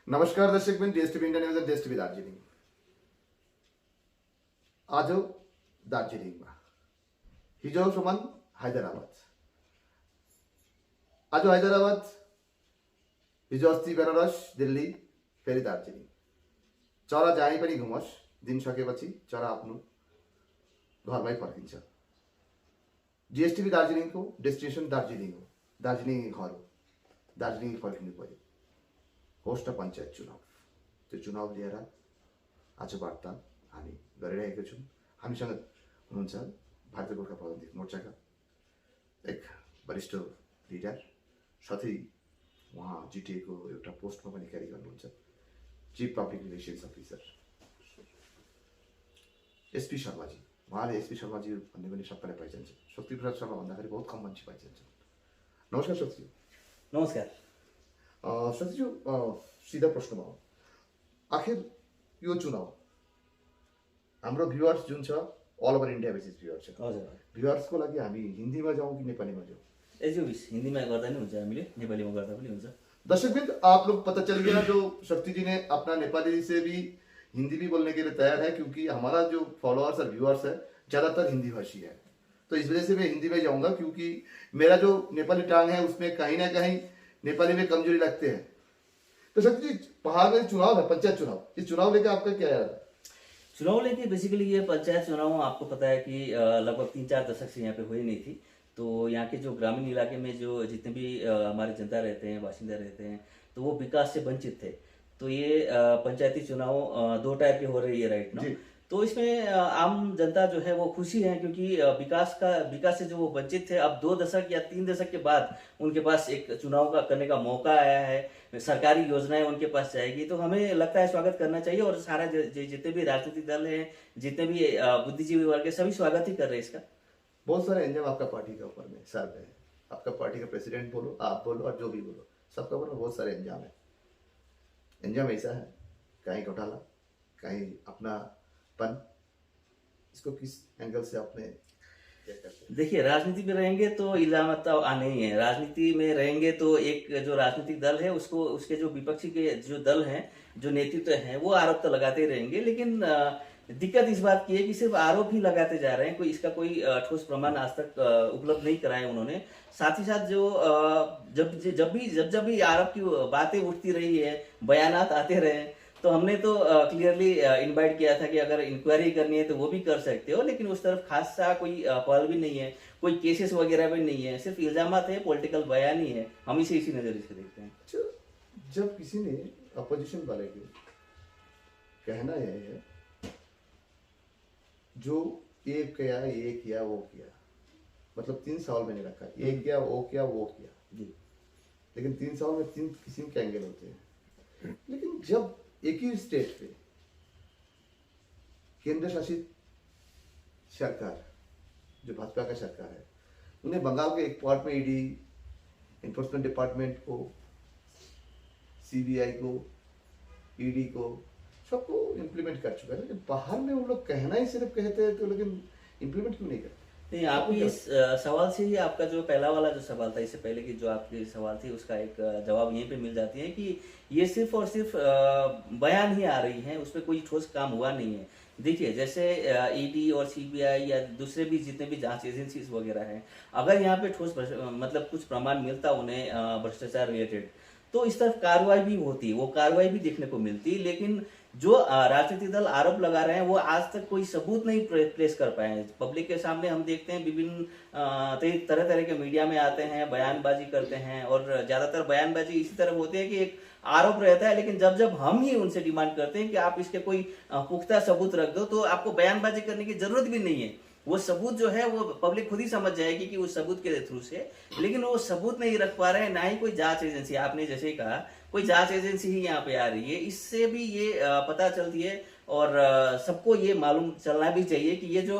नमस्कार दर्शक बिन डीएसटीवी India news डीएसटीवी Darjeeling आज दार्जिलिंग में हिजो समान हैदराबाद आज हैदराबाद हिजो अस्ति बेनारस दिल्ली फेरि दार्जिलिङ चरा जहीँ पनि घुमोस् दिन सकेपछि चरा आफ्नो घरमै फर्किन्छ। डीएसटीवी दार्जिलिङको डेस्टिनेसन दार्जिलिङ हो, दार्जिलिङ घर हो, दार्जिलिङ फर्किनु पर्यो। होस्ट पञ्चायत चुनाव त्यो चुनाव लिएर आज वार्ता हामी गरिरहेका छौँ। हामीसँग हुनुहुन्छ भारतीय गोर्खा प्रजातान्त्रिक मोर्चाका एक वरिष्ठ लिडर, साथै उहाँ जिटिएको एउटा पोस्टमा पनि क्यारी गर्नुहुन्छ, chief public relations officer SP Sharmaji. उहाँले एसपी शर्माजी भन्ने पनि सबैलाई पहिचान्छ, शक्तिप्रसाद शर्मा भन्दाखेरि बहुत कम मान्छे पहिचान्छ। नमस्कार शक्ति। नमस्कार शक्तिज्यू, सीधा प्रश्नमा हो, आखिर यो चुनाव हाम्रो भ्युअर्स जुन छ all over India basis viewers छ, हजुर भ्युअर्सको लागि हामी हिन्दीमा जाउँ कि नेपालीमा जाउँ? एजुबिस हिंदी में गर्दा नि हुन्छ, हामीले नेपालीमा गर्दा पनि हुन्छ। दर्शकबिंद, आप लोग पता चल गया जो शक्ति जी ने अपना नेपाली से भी हिंदी भी बोलने के लिए तैयार है, क्योंकि हमारा जो फॉलोअर्स और व्यूअर्स है ज़्यादातर हिंदी भाषी है, तो इस वजह से मैं हिंदी में जाऊंगा, क्योंकि मेरा जो नेपाली टांग है उसमें कहीं ना कहीं नेपाली में कमजोरी लगते हैं। तो शक्ति जी, पहाड़ में चुनाव है, पंचायत चुनाव, इस चुनाव लेकर आपका क्या याद है? चुनाव लेके बेसिकली ये पंचायत चुनाव आपको पता है कि लगभग 3-4 दशक से यहाँ पे हुई नहीं थी। तो यहाँ के जो ग्रामीण इलाके में जो जितने भी हमारे जनता रहते हैं, बाशिंदा रहते हैं, तो वो विकास से वंचित थे। तो ये पंचायती चुनाव 2 टाइप के हो रही है राइट ना। तो इसमें आम जनता जो है वो खुशी है, क्योंकि विकास से जो वो वंचित थे, अब 2 दशक या 3 दशक के बाद उनके पास एक चुनाव का करने का मौका आया है, सरकारी योजनाएं उनके पास जाएगी। तो हमें लगता है स्वागत करना चाहिए, और सारा जितने भी राजनीतिक दल हैं, जितने भी बुद्धिजीवी वर्ग है, सभी स्वागत ही कर रहे हैं इसका। बहुत सारे एंजाम आपका पार्टी के ऊपर में सर पे है, आपका पार्टी का प्रेसिडेंट बोलो, आप बोलो, और जो भी बोलो, सबका ऊपर में बहुत सारे एंजाम है। एंजाम ऐसा है, कहीं घोटाला, कहीं अपनापन, इसको किस एंगल से आपने क्या करते हैं? देखिए, राजनीति में रहेंगे तो इल्जाम तो आने ही है। राजनीति में रहेंगे तो एक जो राजनीतिक दल है उसको, उसके जो विपक्षी के जो दल हैं, जो नेतृत्व है, वो आरोप तो लगाते ही रहेंगे। लेकिन दिक्कत इस बात की है कि सिर्फ आरोप ही लगाते जा रहे हैं, कोई इसका कोई ठोस प्रमाण आज तक उपलब्ध नहीं कराए उन्होंने। साथ ही साथ जो जब भी आरोप की बातें उठती रही है, बयानात आते रहे, तो हमने तो क्लियरली इनवाइट किया था कि अगर इंक्वायरी करनी है तो वो भी कर सकते हो, लेकिन उस तरफ खासा कोई पहल भी नहीं है, कोई केसेस वगैरह भी नहीं है, सिर्फ इल्जामात है, पॉलिटिकल बयान ही है। हम इसी नजरिए से देखते हैं। जब किसी ने अपोजिशन वाले के कहना यह है, जो ये किया वो किया, मतलब 3 सवाल मैंने रखा, ये किया वो किया वो किया जी, लेकिन 3 सवाल में 3 किस्म के एंगल होते हैं। लेकिन जब एक ही स्टेट पे केंद्र शासित सरकार, जो भाजपा का सरकार है, उन्हें बंगाल के एक पार्ट में ईडी, एनफोर्समेंट डिपार्टमेंट को, सीबीआई को, ईडी को, सबको इम्प्लीमेंट कर चुका है, लेकिन बाहर में वो लोग कहना ही सिर्फ कहते हैं, तो लेकिन इम्प्लीमेंट क्यों नहीं करते? नहीं, आपकी इस सवाल से ही आपका जो पहला वाला जो सवाल था, इससे पहले की जो आपकी सवाल थी, उसका एक जवाब यहीं पे मिल जाती है कि ये सिर्फ और सिर्फ बयान ही आ रही है, उसमें कोई ठोस काम हुआ नहीं है। देखिए, जैसे ईडी और सीबीआई या दूसरे भी जितने भी जांच एजेंसीज वगैरह हैं, अगर यहाँ पे ठोस मतलब कुछ प्रमाण मिलता उन्हें भ्रष्टाचार रिलेटेड, तो इस तरफ कार्रवाई भी होती, वो कार्रवाई भी देखने को मिलती। लेकिन जो राजनीतिक दल आरोप लगा रहे हैं, वो आज तक कोई सबूत नहीं प्लेस कर पाए हैं पब्लिक के सामने। हम देखते हैं विभिन्न तरह तरह के मीडिया में आते हैं, बयानबाजी करते हैं, और ज्यादातर बयानबाजी इसी तरह होती है कि एक आरोप रहता है, लेकिन जब हम ही उनसे डिमांड करते हैं कि आप इसके कोई पुख्ता सबूत रख दो, तो आपको बयानबाजी करने की जरूरत भी नहीं है। वो सबूत जो है वो पब्लिक खुद ही समझ जाएगी कि उस सबूत के थ्रू से, लेकिन वो सबूत नहीं रख पा रहे हैं, ना ही कोई जांच एजेंसी, आपने जैसे ही कहा, कोई जांच एजेंसी ही यहाँ पे आ रही है। इससे भी ये पता चलती है, और सबको ये मालूम चलना भी चाहिए कि ये जो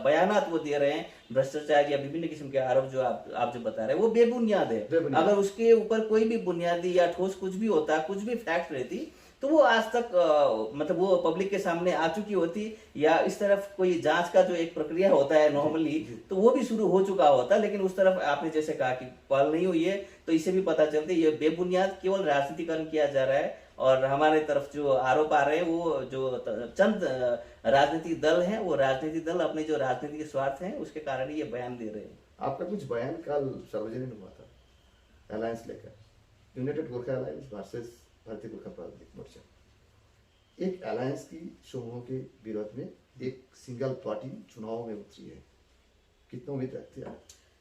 बयानात वो दे रहे हैं, भ्रष्टाचार या विभिन्न किस्म के आरोप जो आप जो बता रहे हैं, वो बेबुनियाद है। अगर उसके ऊपर कोई भी बुनियादी या ठोस कुछ भी होता, कुछ भी फैक्ट रहती, तो वो आज तक मतलब वो पब्लिक के सामने आ चुकी होती, या इस तरफ कोई जांच का जो एक प्रक्रिया होता है नॉर्मली, तो वो भी शुरू हो चुका होता। लेकिन उस तरफ आपने जैसे कहा कि पहल नहीं हुई है, तो इससे भी पता चलता है ये बेबुनियाद केवल राजनीतिकरण किया जा रहा है, और हमारे तरफ जो आरोप आ रहे हैं वो जो चंद राजनीतिक दल हैं, वो राजनीतिक दल अपने जो राजनीतिक स्वार्थ हैं उसके कारण ये बयान दे रहे हैं। आपका कुछ बयान कल सार्वजनिक हुआ था अलायंस लेकर, यूनाइटेड गोरखा अलायंस वर्सेस भारतीय गोरखा प्रादेशिक मोर्चा। एक अलायंस की समूहों के विरोध में एक सिंगल पार्टी चुनाव में उतरी है, कितना उम्मीद रखते हैं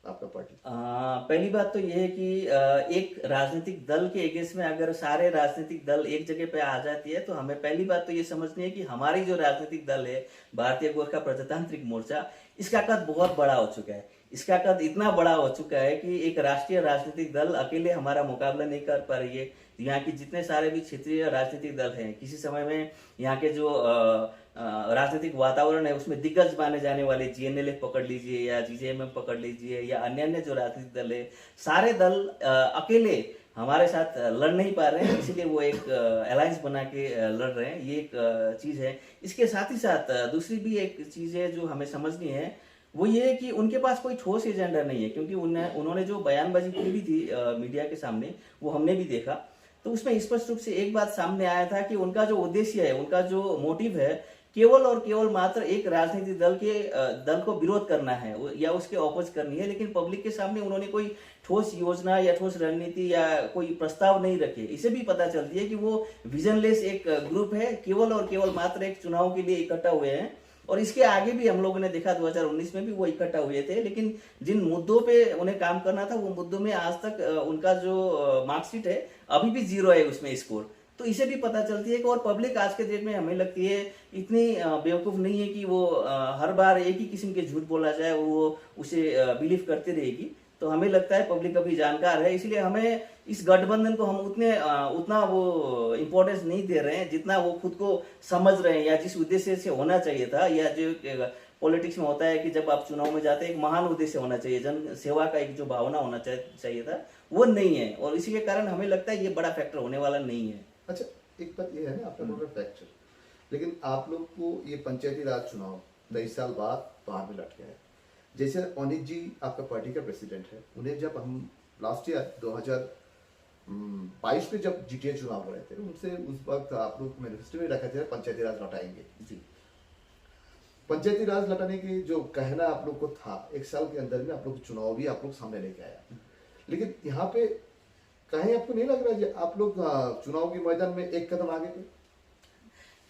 आपका पार्टी? पहली बात तो यह है कि एक राजनीतिक दल के अगेंस्ट में अगर सारे राजनीतिक दल एक जगह पे आ जाती है तो हमें पहली बात तो ये समझनी है कि हमारी जो राजनीतिक दल है भारतीय गोरखा प्रजातांत्रिक मोर्चा, इसका कद बहुत बड़ा हो चुका है। इसका कद इतना बड़ा हो चुका है कि एक राष्ट्रीय राजनीतिक दल अकेले हमारा मुकाबला नहीं कर पा रही है। यहाँ की जितने सारे भी क्षेत्रीय राजनीतिक दल हैं, किसी समय में यहाँ के जो राजनीतिक वातावरण है उसमें दिग्गज माने जाने वाले जीएनएलएफ पकड़ लीजिए या जीजेएमएम पकड़ लीजिए या अन्य अन्य जो राजनीतिक दल है, सारे दल अकेले हमारे साथ लड़ नहीं पा रहे हैं, इसीलिए वो एक अलायंस बना के लड़ रहे हैं। ये एक चीज है। इसके साथ ही साथ दूसरी भी एक चीज है जो हमें समझनी है, वो ये है कि उनके पास कोई ठोस एजेंडा नहीं है, क्योंकि उन्होंने जो बयानबाजी की भी थी मीडिया के सामने, वो हमने भी देखा, तो उसमें स्पष्ट रूप से एक बात सामने आया था कि उनका जो उद्देश्य है, उनका जो मोटिव है, केवल और केवल मात्र एक राजनीतिक दल को विरोध करना है या उसके ऑपोज करनी है, लेकिन पब्लिक के सामने उन्होंने कोई ठोस योजना या ठोस रणनीति या कोई प्रस्ताव नहीं रखे। इसे भी पता चलती है कि वो विजनलेस एक ग्रुप है, केवल और केवल मात्र एक चुनाव के लिए इकट्ठा हुए हैं। और इसके आगे भी हम लोगों ने देखा 2019 में भी वो इकट्ठा हुए थे, लेकिन जिन मुद्दों पे उन्हें काम करना था वो मुद्दों में आज तक उनका जो मार्कशीट है अभी भी 0 है उसमें स्कोर। तो इसे भी पता चलती है कि और पब्लिक आज के डेट में हमें लगती है इतनी बेवकूफ़ नहीं है कि वो हर बार एक ही किस्म के झूठ बोला जाए वो उसे बिलीव करती रहेगी। तो हमें लगता है पब्लिक अभी जानकार है, इसलिए हमें इस गठबंधन को हम उतना वो इम्पोर्टेंस नहीं दे रहे हैं जितना वो खुद को समझ रहे हैं, या जिस उद्देश्य से होना चाहिए था, या जो पॉलिटिक्स में होता है कि जब आप चुनाव में जाते हैं एक महान उद्देश्य होना चाहिए, जन सेवा का एक जो भावना होना चाहिए था, वो नहीं है। और इसी के कारण हमें लगता है ये बड़ा फैक्टर होने वाला नहीं है। अच्छा, एक बात ये है ना, आपका बोल रहे फैक्टर, लेकिन आप लोग को ये पंचायती राज चुनाव 23 साल बाद बाहर में लट गया है। जैसे अनित जी आपका पार्टी का प्रेसिडेंट है, उन्हें जब हम लास्ट ईयर 2022 में जब जीटीए चुनाव लड़े थे, उनसे उस वक्त आप लोग मैनिफेस्टो में रखा था पंचायती राज लौटाएंगे जी। पंचायती राज लौटाने की जो कहना आप लोग को था, 1 साल के अंदर में आप लोग चुनाव भी आप लोग सामने लेके आया, लेकिन यहाँ पे कहीं आपको नहीं लग रहा है आप लोग चुनाव के मैदान में एक कदम आगे थे?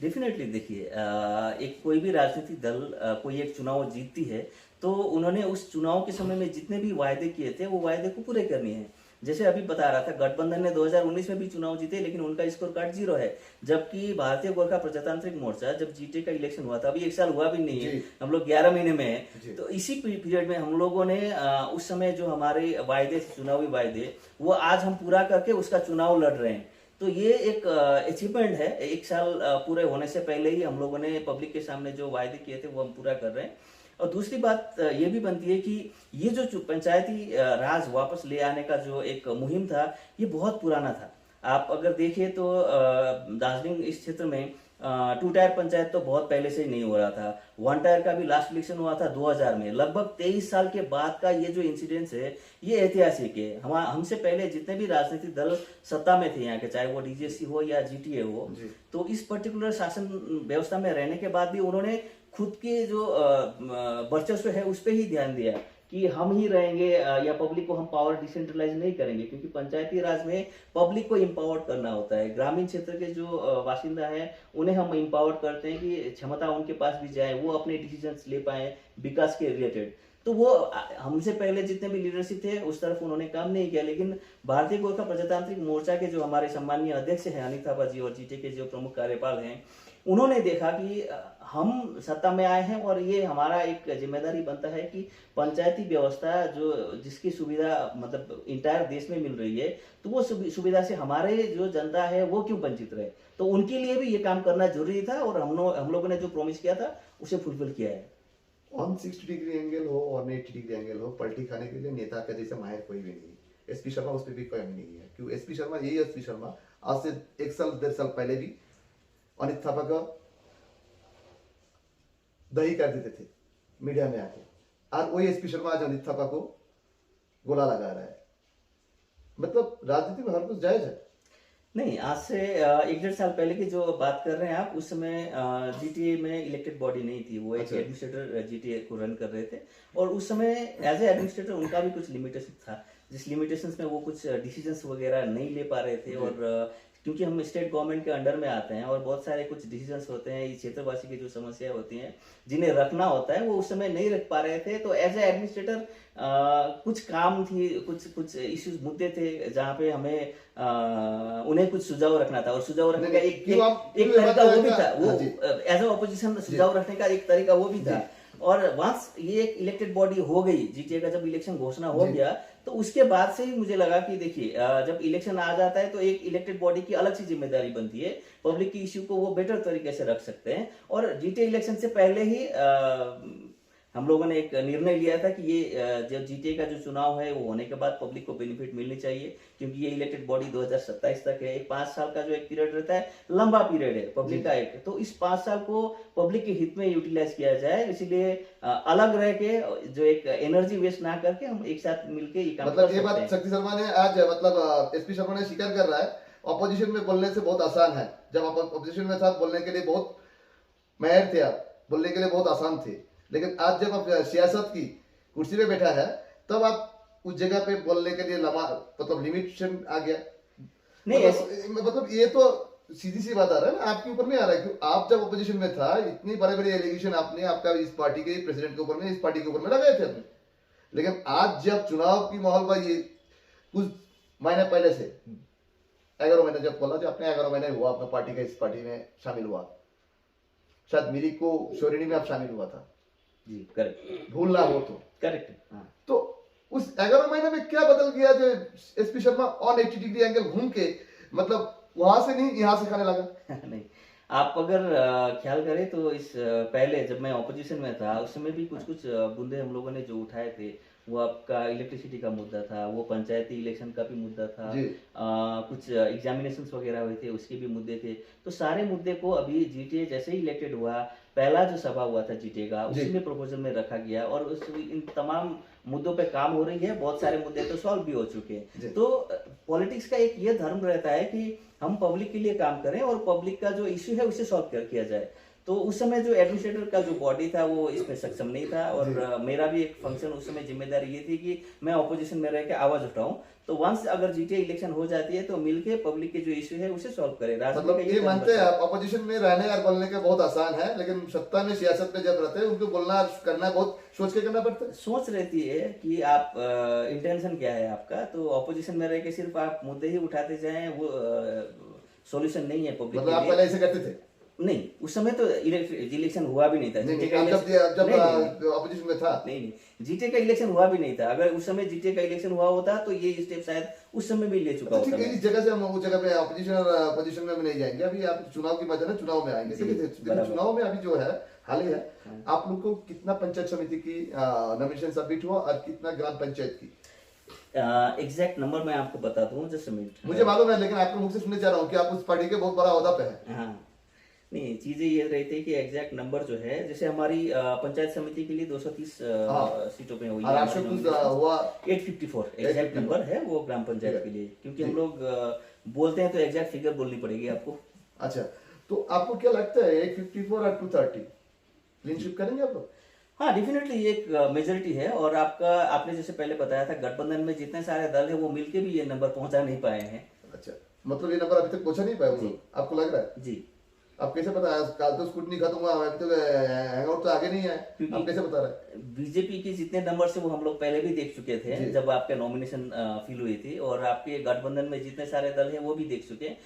डेफिनेटली देखिए, एक कोई भी राजनीतिक दल कोई एक चुनाव जीतती है तो उन्होंने उस चुनाव के समय में जितने भी वायदे किए थे वो वायदे को पूरे करने हैं। जैसे अभी बता रहा था, गठबंधन ने 2019 में भी चुनाव जीते लेकिन उनका स्कोर कार्ड 0 है, जबकि भारतीय गोरखा प्रजातांत्रिक मोर्चा जब जीटे का इलेक्शन हुआ था, अभी 1 साल हुआ भी नहीं है, हम लोग 11 महीने में है, तो इसी पीरियड में हम लोगों ने उस समय जो हमारे वायदे थे, चुनावी वायदे, वो आज हम पूरा करके उसका चुनाव लड़ रहे हैं। तो ये एक अचीवमेंट है। 1 साल पूरे होने से पहले ही हम लोगों ने पब्लिक के सामने जो वायदे किए थे वो हम पूरा कर रहे हैं। और दूसरी बात ये भी बनती है कि ये जो पंचायती राज वापस ले आने का जो एक मुहिम था, ये बहुत पुराना था। आप अगर देखिए तो दार्जिलिंग इस क्षेत्र में 2 टायर पंचायत तो बहुत पहले से ही नहीं हो रहा था। 1 टायर का भी लास्ट इलेक्शन हुआ था 2000 में। लगभग 23 साल के बाद का ये जो इंसिडेंस है, ये ऐतिहासिक है। हमसे पहले जितने भी राजनीतिक दल सत्ता में थे यहाँ के, चाहे वो डीजेसी हो या जीटीए हो, तो इस पर्टिकुलर शासन व्यवस्था में रहने के बाद भी उन्होंने खुद के जो वर्चस्व है उस पर ही ध्यान दिया कि हम ही रहेंगे या पब्लिक को हम पावर डिसेंट्रलाइज नहीं करेंगे, क्योंकि पंचायती राज में पब्लिक को इम्पावर करना होता है। ग्रामीण क्षेत्र के जो बासिंदा हैं उन्हें हम इम्पावर करते हैं कि क्षमता उनके पास भी जाए, वो अपने डिसीजंस ले पाए विकास के रिलेटेड। तो वो हमसे पहले जितने भी लीडरशिप थे उस तरफ उन्होंने काम नहीं किया, लेकिन भारतीय गोरखा प्रजातांत्रिक मोर्चा के जो हमारे सम्मानीय अध्यक्ष हैं अनित थापा जी और जीटे के जो प्रमुख कार्यपाल हैं, उन्होंने देखा कि हम सत्ता में आए हैं और ये हमारा एक जिम्मेदारी बनता है कि पंचायती व्यवस्था जो जिसकी सुविधा मतलब इंटायर देश में मिल रही है, तो वो सुविधा से हमारे जो जनता है वो क्यों वंचित रहे। तो उनके लिए भी ये काम करना जरूरी था और हम लोगों ने जो प्रॉमिस किया था उसे फुलफिल किया है। 160 डिग्री एंगल हो और 180 डिग्री एंगल हो, पलटी खाने के लिए नेता का जैसा माहिर कोई भी नहीं है। एसपी शर्मा उस पर भी कोई नहीं है, क्यों एसपी शर्मा, यही एसपी शर्मा आज से 1 साल 1.5 साल पहले भी अनित थापा का दही कर देते थे मीडिया में आके, और वही एसपी शर्मा आज अनित थापा को गोला लगा रहा है। मतलब राजनीति में हर कुछ जायज है। नहीं, आज से 1 डेढ़ साल पहले की जो बात कर रहे हैं आप, उस समय जीटीए में इलेक्टेड बॉडी नहीं थी, वो एक अच्छा। एडमिनिस्ट्रेटर जीटीए को रन कर रहे थे। और उस समय एज ए एडमिनिस्ट्रेटर उनका भी कुछ लिमिटेशन था, जिस लिमिटेशंस में वो कुछ डिसीजंस वगैरह नहीं ले पा रहे थे। और क्योंकि हम स्टेट गवर्नमेंट के अंडर में आते हैं और बहुत सारे कुछ डिसीजंस होते हैं, इस क्षेत्रवासी की जो समस्याएं होती हैं जिन्हें रखना होता है, वो उस समय नहीं रख पा रहे थे। तो एज ए एडमिनिस्ट्रेटर कुछ काम थी, कुछ कुछ इश्यूज मुद्दे थे जहाँ पे हमें उन्हें कुछ सुझाव रखना था। और सुझाव रखने का एक क्यों आप एक क्यों तरीका वो भी बात था, है? वो हाँ जी। एज ए ऑपोजिशन सुझाव रखने का एक तरीका वो भी था। जी। और वंस ये एक इलेक्टेड बॉडी हो गई, जीटीए का जब इलेक्शन घोषणा हो जी। गया, तो उसके बाद से ही मुझे लगा कि देखिए जब इलेक्शन आ जाता है तो एक इलेक्टेड बॉडी की अलग सी जिम्मेदारी बनती है, पब्लिक की इश्यू को वो बेटर तरीके से रख सकते हैं। और जीटीए इलेक्शन से पहले ही हम लोगों ने एक निर्णय लिया था कि ये जब जीटीए का जो चुनाव है वो होने के बाद पब्लिक को बेनिफिट मिलनी चाहिए, क्योंकि ये इलेक्टेड बॉडी 2027 तक है। एक 5 साल का जो एक पीरियड रहता है, लंबा पीरियड है पब्लिक का एक, तो इस 5 साल को पब्लिक के हित में यूटिलाइज किया जाए। इसलिए अलग रह के जो एक एनर्जी वेस्ट ना करके हम एक साथ मिलके ये काम मतलब कर ये सकते बात हैं। शक्ति शर्मा ने आज मतलब एसपी शर्मा ने स्वीकार कर रहा है, ऑपोजिशन में बोलने से बहुत आसान है। जब आप ऑपोजिशन में था बोलने के लिए बहुत माहिर थे, आप बोलने के लिए बहुत आसान थे, लेकिन आज जब आप सियासत की कुर्सी पे बैठा है तब आप उस जगह पे बोलने के लिए लमा मतलब लिमिटेशन आ गया। नहीं, मतलब ये तो सीधी सी बात आ रहा है ना, आपके ऊपर नहीं आ रहा है। क्यों आप जब ऑपोजिशन में था इतनी बड़े बड़े एलिगेशन आपने आपका इस पार्टी के प्रेसिडेंट के ऊपर में, इस पार्टी के ऊपर में लगाए थे आपने, लेकिन आज जब चुनाव की माहौल पर ये कुछ महीने पहले से 11 महीने जब बोला, जो अपने 11 महीने हुआ अपना पार्टी का इस पार्टी में शामिल हुआ, शायद मेरी को श्योरिटी में आप शामिल हुआ था, जी करेक्ट, भूल ना हो तो। करेक्ट, हाँ। तो उस 11 महीने में क्या बदल गया जो SP Sharma on 80 degree angle घूम के मतलब वहां से नहीं यहाँ से खाने लगा? नहीं, आप अगर ख्याल करें तो इस पहले जब मैं ऑपोजिशन में था उस समय भी कुछ कुछ मुद्दे हम लोगों ने जो उठाए थे, वो आपका इलेक्ट्रिसिटी का मुद्दा था, वो पंचायती इलेक्शन का भी मुद्दा था, जी। कुछ एग्जामिनेशंस वगैरह हुए थे उसके भी मुद्दे थे। तो सारे मुद्दे को अभी जीटीए जैसे ही इलेक्टेड हुआ, पहला जो सभा हुआ था जीटीए का, जी। उसी में प्रपोजल में रखा गया और उस इन तमाम मुद्दों पे काम हो रही है। बहुत सारे मुद्दे तो सॉल्व भी हो चुके जी। हैं। तो पॉलिटिक्स का एक ये धर्म रहता है कि हम पब्लिक के लिए काम करें और पब्लिक का जो इश्यू है उसे सॉल्व किया जाए। तो उस समय जो एडमिनिस्ट्रेटर का जो बॉडी था वो इसमें सक्षम नहीं था। और मेरा भी एक फंक्शन उस समय जिम्मेदारी ये थी कि मैं ऑपोजिशन में रह के आवाज उठाऊं। तो वंस अगर जीटीए इलेक्शन हो जाती है तो मिलके पब्लिक के जो इश्यू है उसे सॉल्व करें। राजनीति मतलब का ये धर्म मानते हैं रहता है। आप ऑपोजिशन में रहने और बोलने का बहुत आसान है, लेकिन सत्ता में सियासत में जब रहते हैं उनको बोलना करना बहुत सोच के करना पड़ता है। सोच रहती है कि आप इंटेंशन क्या है आपका। तो ऑपोजिशन में रह के सिर्फ आप मुद्दे ही उठाते जाएं, वो सॉल्यूशन नहीं है पब्लिक मतलब के आप लिए। पहले ऐसे करते थे? नहीं, उस समय तो इलेक्शन हुआ भी नहीं था। नहीं जीटीए नहीं, का आप इलेक्शन जब नहीं, नहीं, ऑपोजिशन में था। नहीं, जीटीए का इलेक्शन हुआ भी नहीं था। अगर उस समय जीटीए का इलेक्शन हुआ होता तो ये स्टेप शायद उस समय भी ले चुका तो ठीक होता है, मैं। इस जगह से हम उस जगह पे ऑपोजिशन और पोजीशन में नहीं जाएंगे। अभी आप चुनाव की बात है ना, चुनाव में आएंगे। जी, देखिए बराबर। चुनाव में अभी जो है हाल ही है, आप लोग को कितना पंचायत समिति की नॉमिनेशन सबमिट हुआ और कितना ग्राम पंचायत की? एग्जैक्ट नंबर मैं आपको बताता हूँ, जस्ट मिनट। मुझे मालूम है, लेकिन आपके मुख से सुनने चाह रहा हूँ कि आप उस पार्टी के बहुत बड़ा ओहदा पे है। हाँ, नहीं, चीजें ये रहती है कि एग्जैक्ट नंबर जो है, जैसे हमारी पंचायत समिति के लिए 230 हाँ। सीटों पे हुई और है आपसे हमारी कुछ nomination। हुआ? 854 एग्जैक्ट नंबर है वो ग्राम पंचायत के लिए, क्योंकि हम लोग बोलते हैं तो एग्जैक्ट फिगर बोलनी पड़ेगी आपको। अच्छा, तो आपको क्या लगता है 154 और 230 क्लीन स्वीप करेंगे आप लोग? हाँ, डेफिनेटली एक मेजोरिटी है। और आपने जैसे पहले बताया था, गठबंधन में जितने सारे दल है वो मिलके भी ये नंबर पहुंचा नहीं पाए हैं। अच्छा, मतलब ये नंबर अभी तक पहुंचा नहीं पाया वो लोग, आपको लग रहा है? जी, आप कैसे पता है? कल तो स्कूटनी खत्म हुआ, अभी तो हैंगआउट तो आगे नहीं है, क्योंकि- आप कैसे बता रहे हैं? बीजेपी की जितने नंबर से वो हम लोग पहले भी देख चुके थे जी। जब आपके नॉमिनेशन फील हुई थी। और आपके गठबंधन में जितने सारे दल हैं वो भी देख चुके हैं।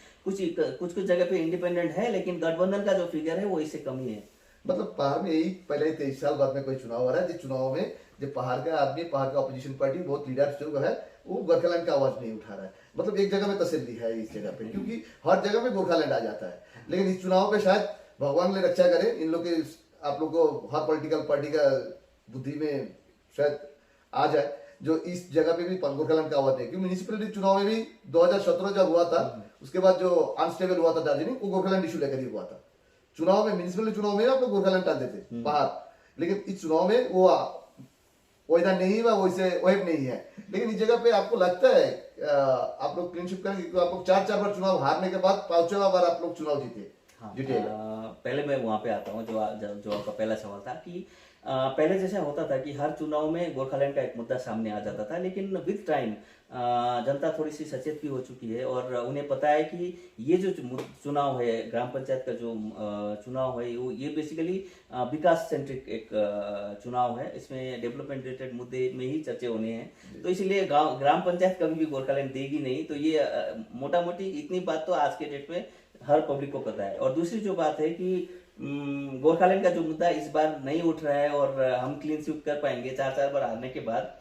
कुछ जगह पे इंडिपेंडेंट है, लेकिन गठबंधन का जो फिगर है वो इससे कम ही है। मतलब पहाड़ में यही पहले 23 साल बाद में कोई चुनाव हो रहा है, जिस चुनाव में जो पहाड़ का आदमी, पहाड़ का अपोजिशन पार्टी बहुत लीडर जो है वो गोरखालैंड का आवाज नहीं उठा रहा है। मतलब एक जगह में तसल्ली है इस जगह पे, क्योंकि हर जगह में गोरखालैंड आ जाता है। लेकिन इस चुनाव पे शायद भगवान ने रक्षा करे इन लोग के, आप लोग को हर पॉलिटिकल पार्टी का बुद्धि में शायद आ जाए जो इस जगह पे भी गोरखालैंड का आवाज नहीं। क्योंकि म्यूनिसिपैलिटी चुनाव में भी 2017 जब हुआ था, उसके बाद जो अनस्टेबल हुआ था दार्जिलिंग, वो गोरखालैंड इशू लेकर ही हुआ था। चुनाव में, म्यूनिसिपल चुनाव में आप लोग गोरखालैंड डाल देते पहाड़, लेकिन इस चुनाव में वो वो इधर नहीं हुआ, वैसे वेब नहीं है। लेकिन इस जगह पे आपको लगता है आप लोग क्लीन स्वीप करेंगे, क्योंकि आप लोग 4 बार चुनाव हारने के बाद 5वां बार आप लोग चुनाव जीते, हाँ, जीतेगा। पहले मैं वहाँ पे आता हूँ जो आपका पहला सवाल था कि पहले जैसा होता था कि हर चुनाव में गोरखालैंड का एक मुद्दा सामने आ जाता था, लेकिन विद टाइम जनता थोड़ी सी सचेत भी हो चुकी है और उन्हें पता है कि ये जो चुनाव है, ग्राम पंचायत का जो चुनाव है, वो ये बेसिकली विकास सेंट्रिक एक चुनाव है। इसमें डेवलपमेंट रिलेटेड मुद्दे में ही चर्चे होने हैं, तो इसलिए ग्राम पंचायत कभी भी गोरखालैंड देगी नहीं। तो ये मोटा मोटी इतनी बात तो आज के डेट में हर पब्लिक को पता है। और दूसरी जो बात है कि गोरखालैंड का जो मुद्दा इस बार नहीं उठ रहा है और हम क्लीन स्वीप कर पाएंगे 4 बार हारने के बाद,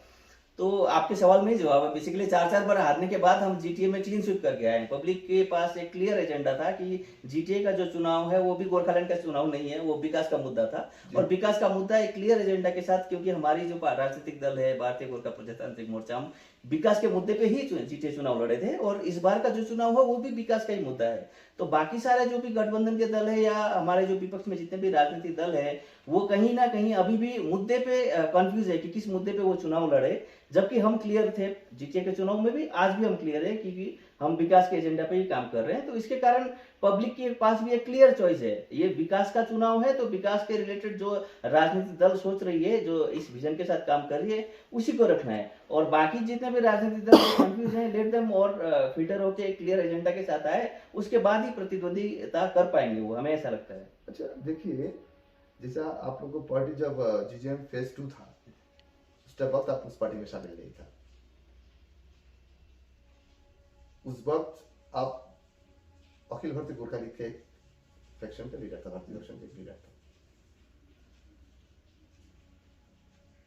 तो आपके सवाल में ही जवाब है। बेसिकली 4 बार हारने के बाद हम जीटीए में क्लीन स्वीप करके आए हैं। पब्लिक के पास एक क्लियर एजेंडा था कि जीटीए का जो चुनाव है वो भी गोरखालैंड का चुनाव नहीं है, वो विकास का मुद्दा था। और विकास का मुद्दा एक क्लियर एजेंडा के साथ, क्योंकि हमारी जो राजनीतिक दल है भारतीय गोरखा प्रजातांत्रिक मोर्चा, हम विकास के मुद्दे पे ही जीटीए चुनाव लड़े थे और इस बार का जो चुनाव है वो भी विकास का ही मुद्दा है। तो बाकी सारे जो भी गठबंधन के दल है या हमारे जो विपक्ष में जितने भी राजनीतिक दल है, वो कहीं ना कहीं अभी भी मुद्दे पे कंफ्यूज है कि किस मुद्दे पे वो चुनाव लड़े, जबकि हम क्लियर थे जीटीए के चुनाव में भी, आज भी हम क्लियर है क्योंकि हम विकास के एजेंडा पे ही काम कर रहे हैं। तो इसके कारण पब्लिक के पास भी एक क्लियर चॉइस है, ये विकास का चुनाव है तो विकास के रिलेटेड जो राजनीतिक दल सोच रही है, जो इस विजन के साथ काम कर रही है, उसी को रखना है। और बाकी जितने भी राजनीतिक दल कंफ्यूज हैं, लेट देम और फिल्टर होकर एक क्लियर एजेंडा के साथ आए, उसके बाद ही प्रतिद्वंदिता कर पाएंगे वो, हमें ऐसा लगता है। अच्छा देखिए, जैसा आप लोगों को पार्टी जब जीजेएम फेज 2 था, उस वक्त आप उस पार्टी में शामिल नहीं था। उस वक्त आप अखिल भारतीय गोरखा लीग के फैक्शन का लीडर था, भारतीय फैक्शन के लीडर था।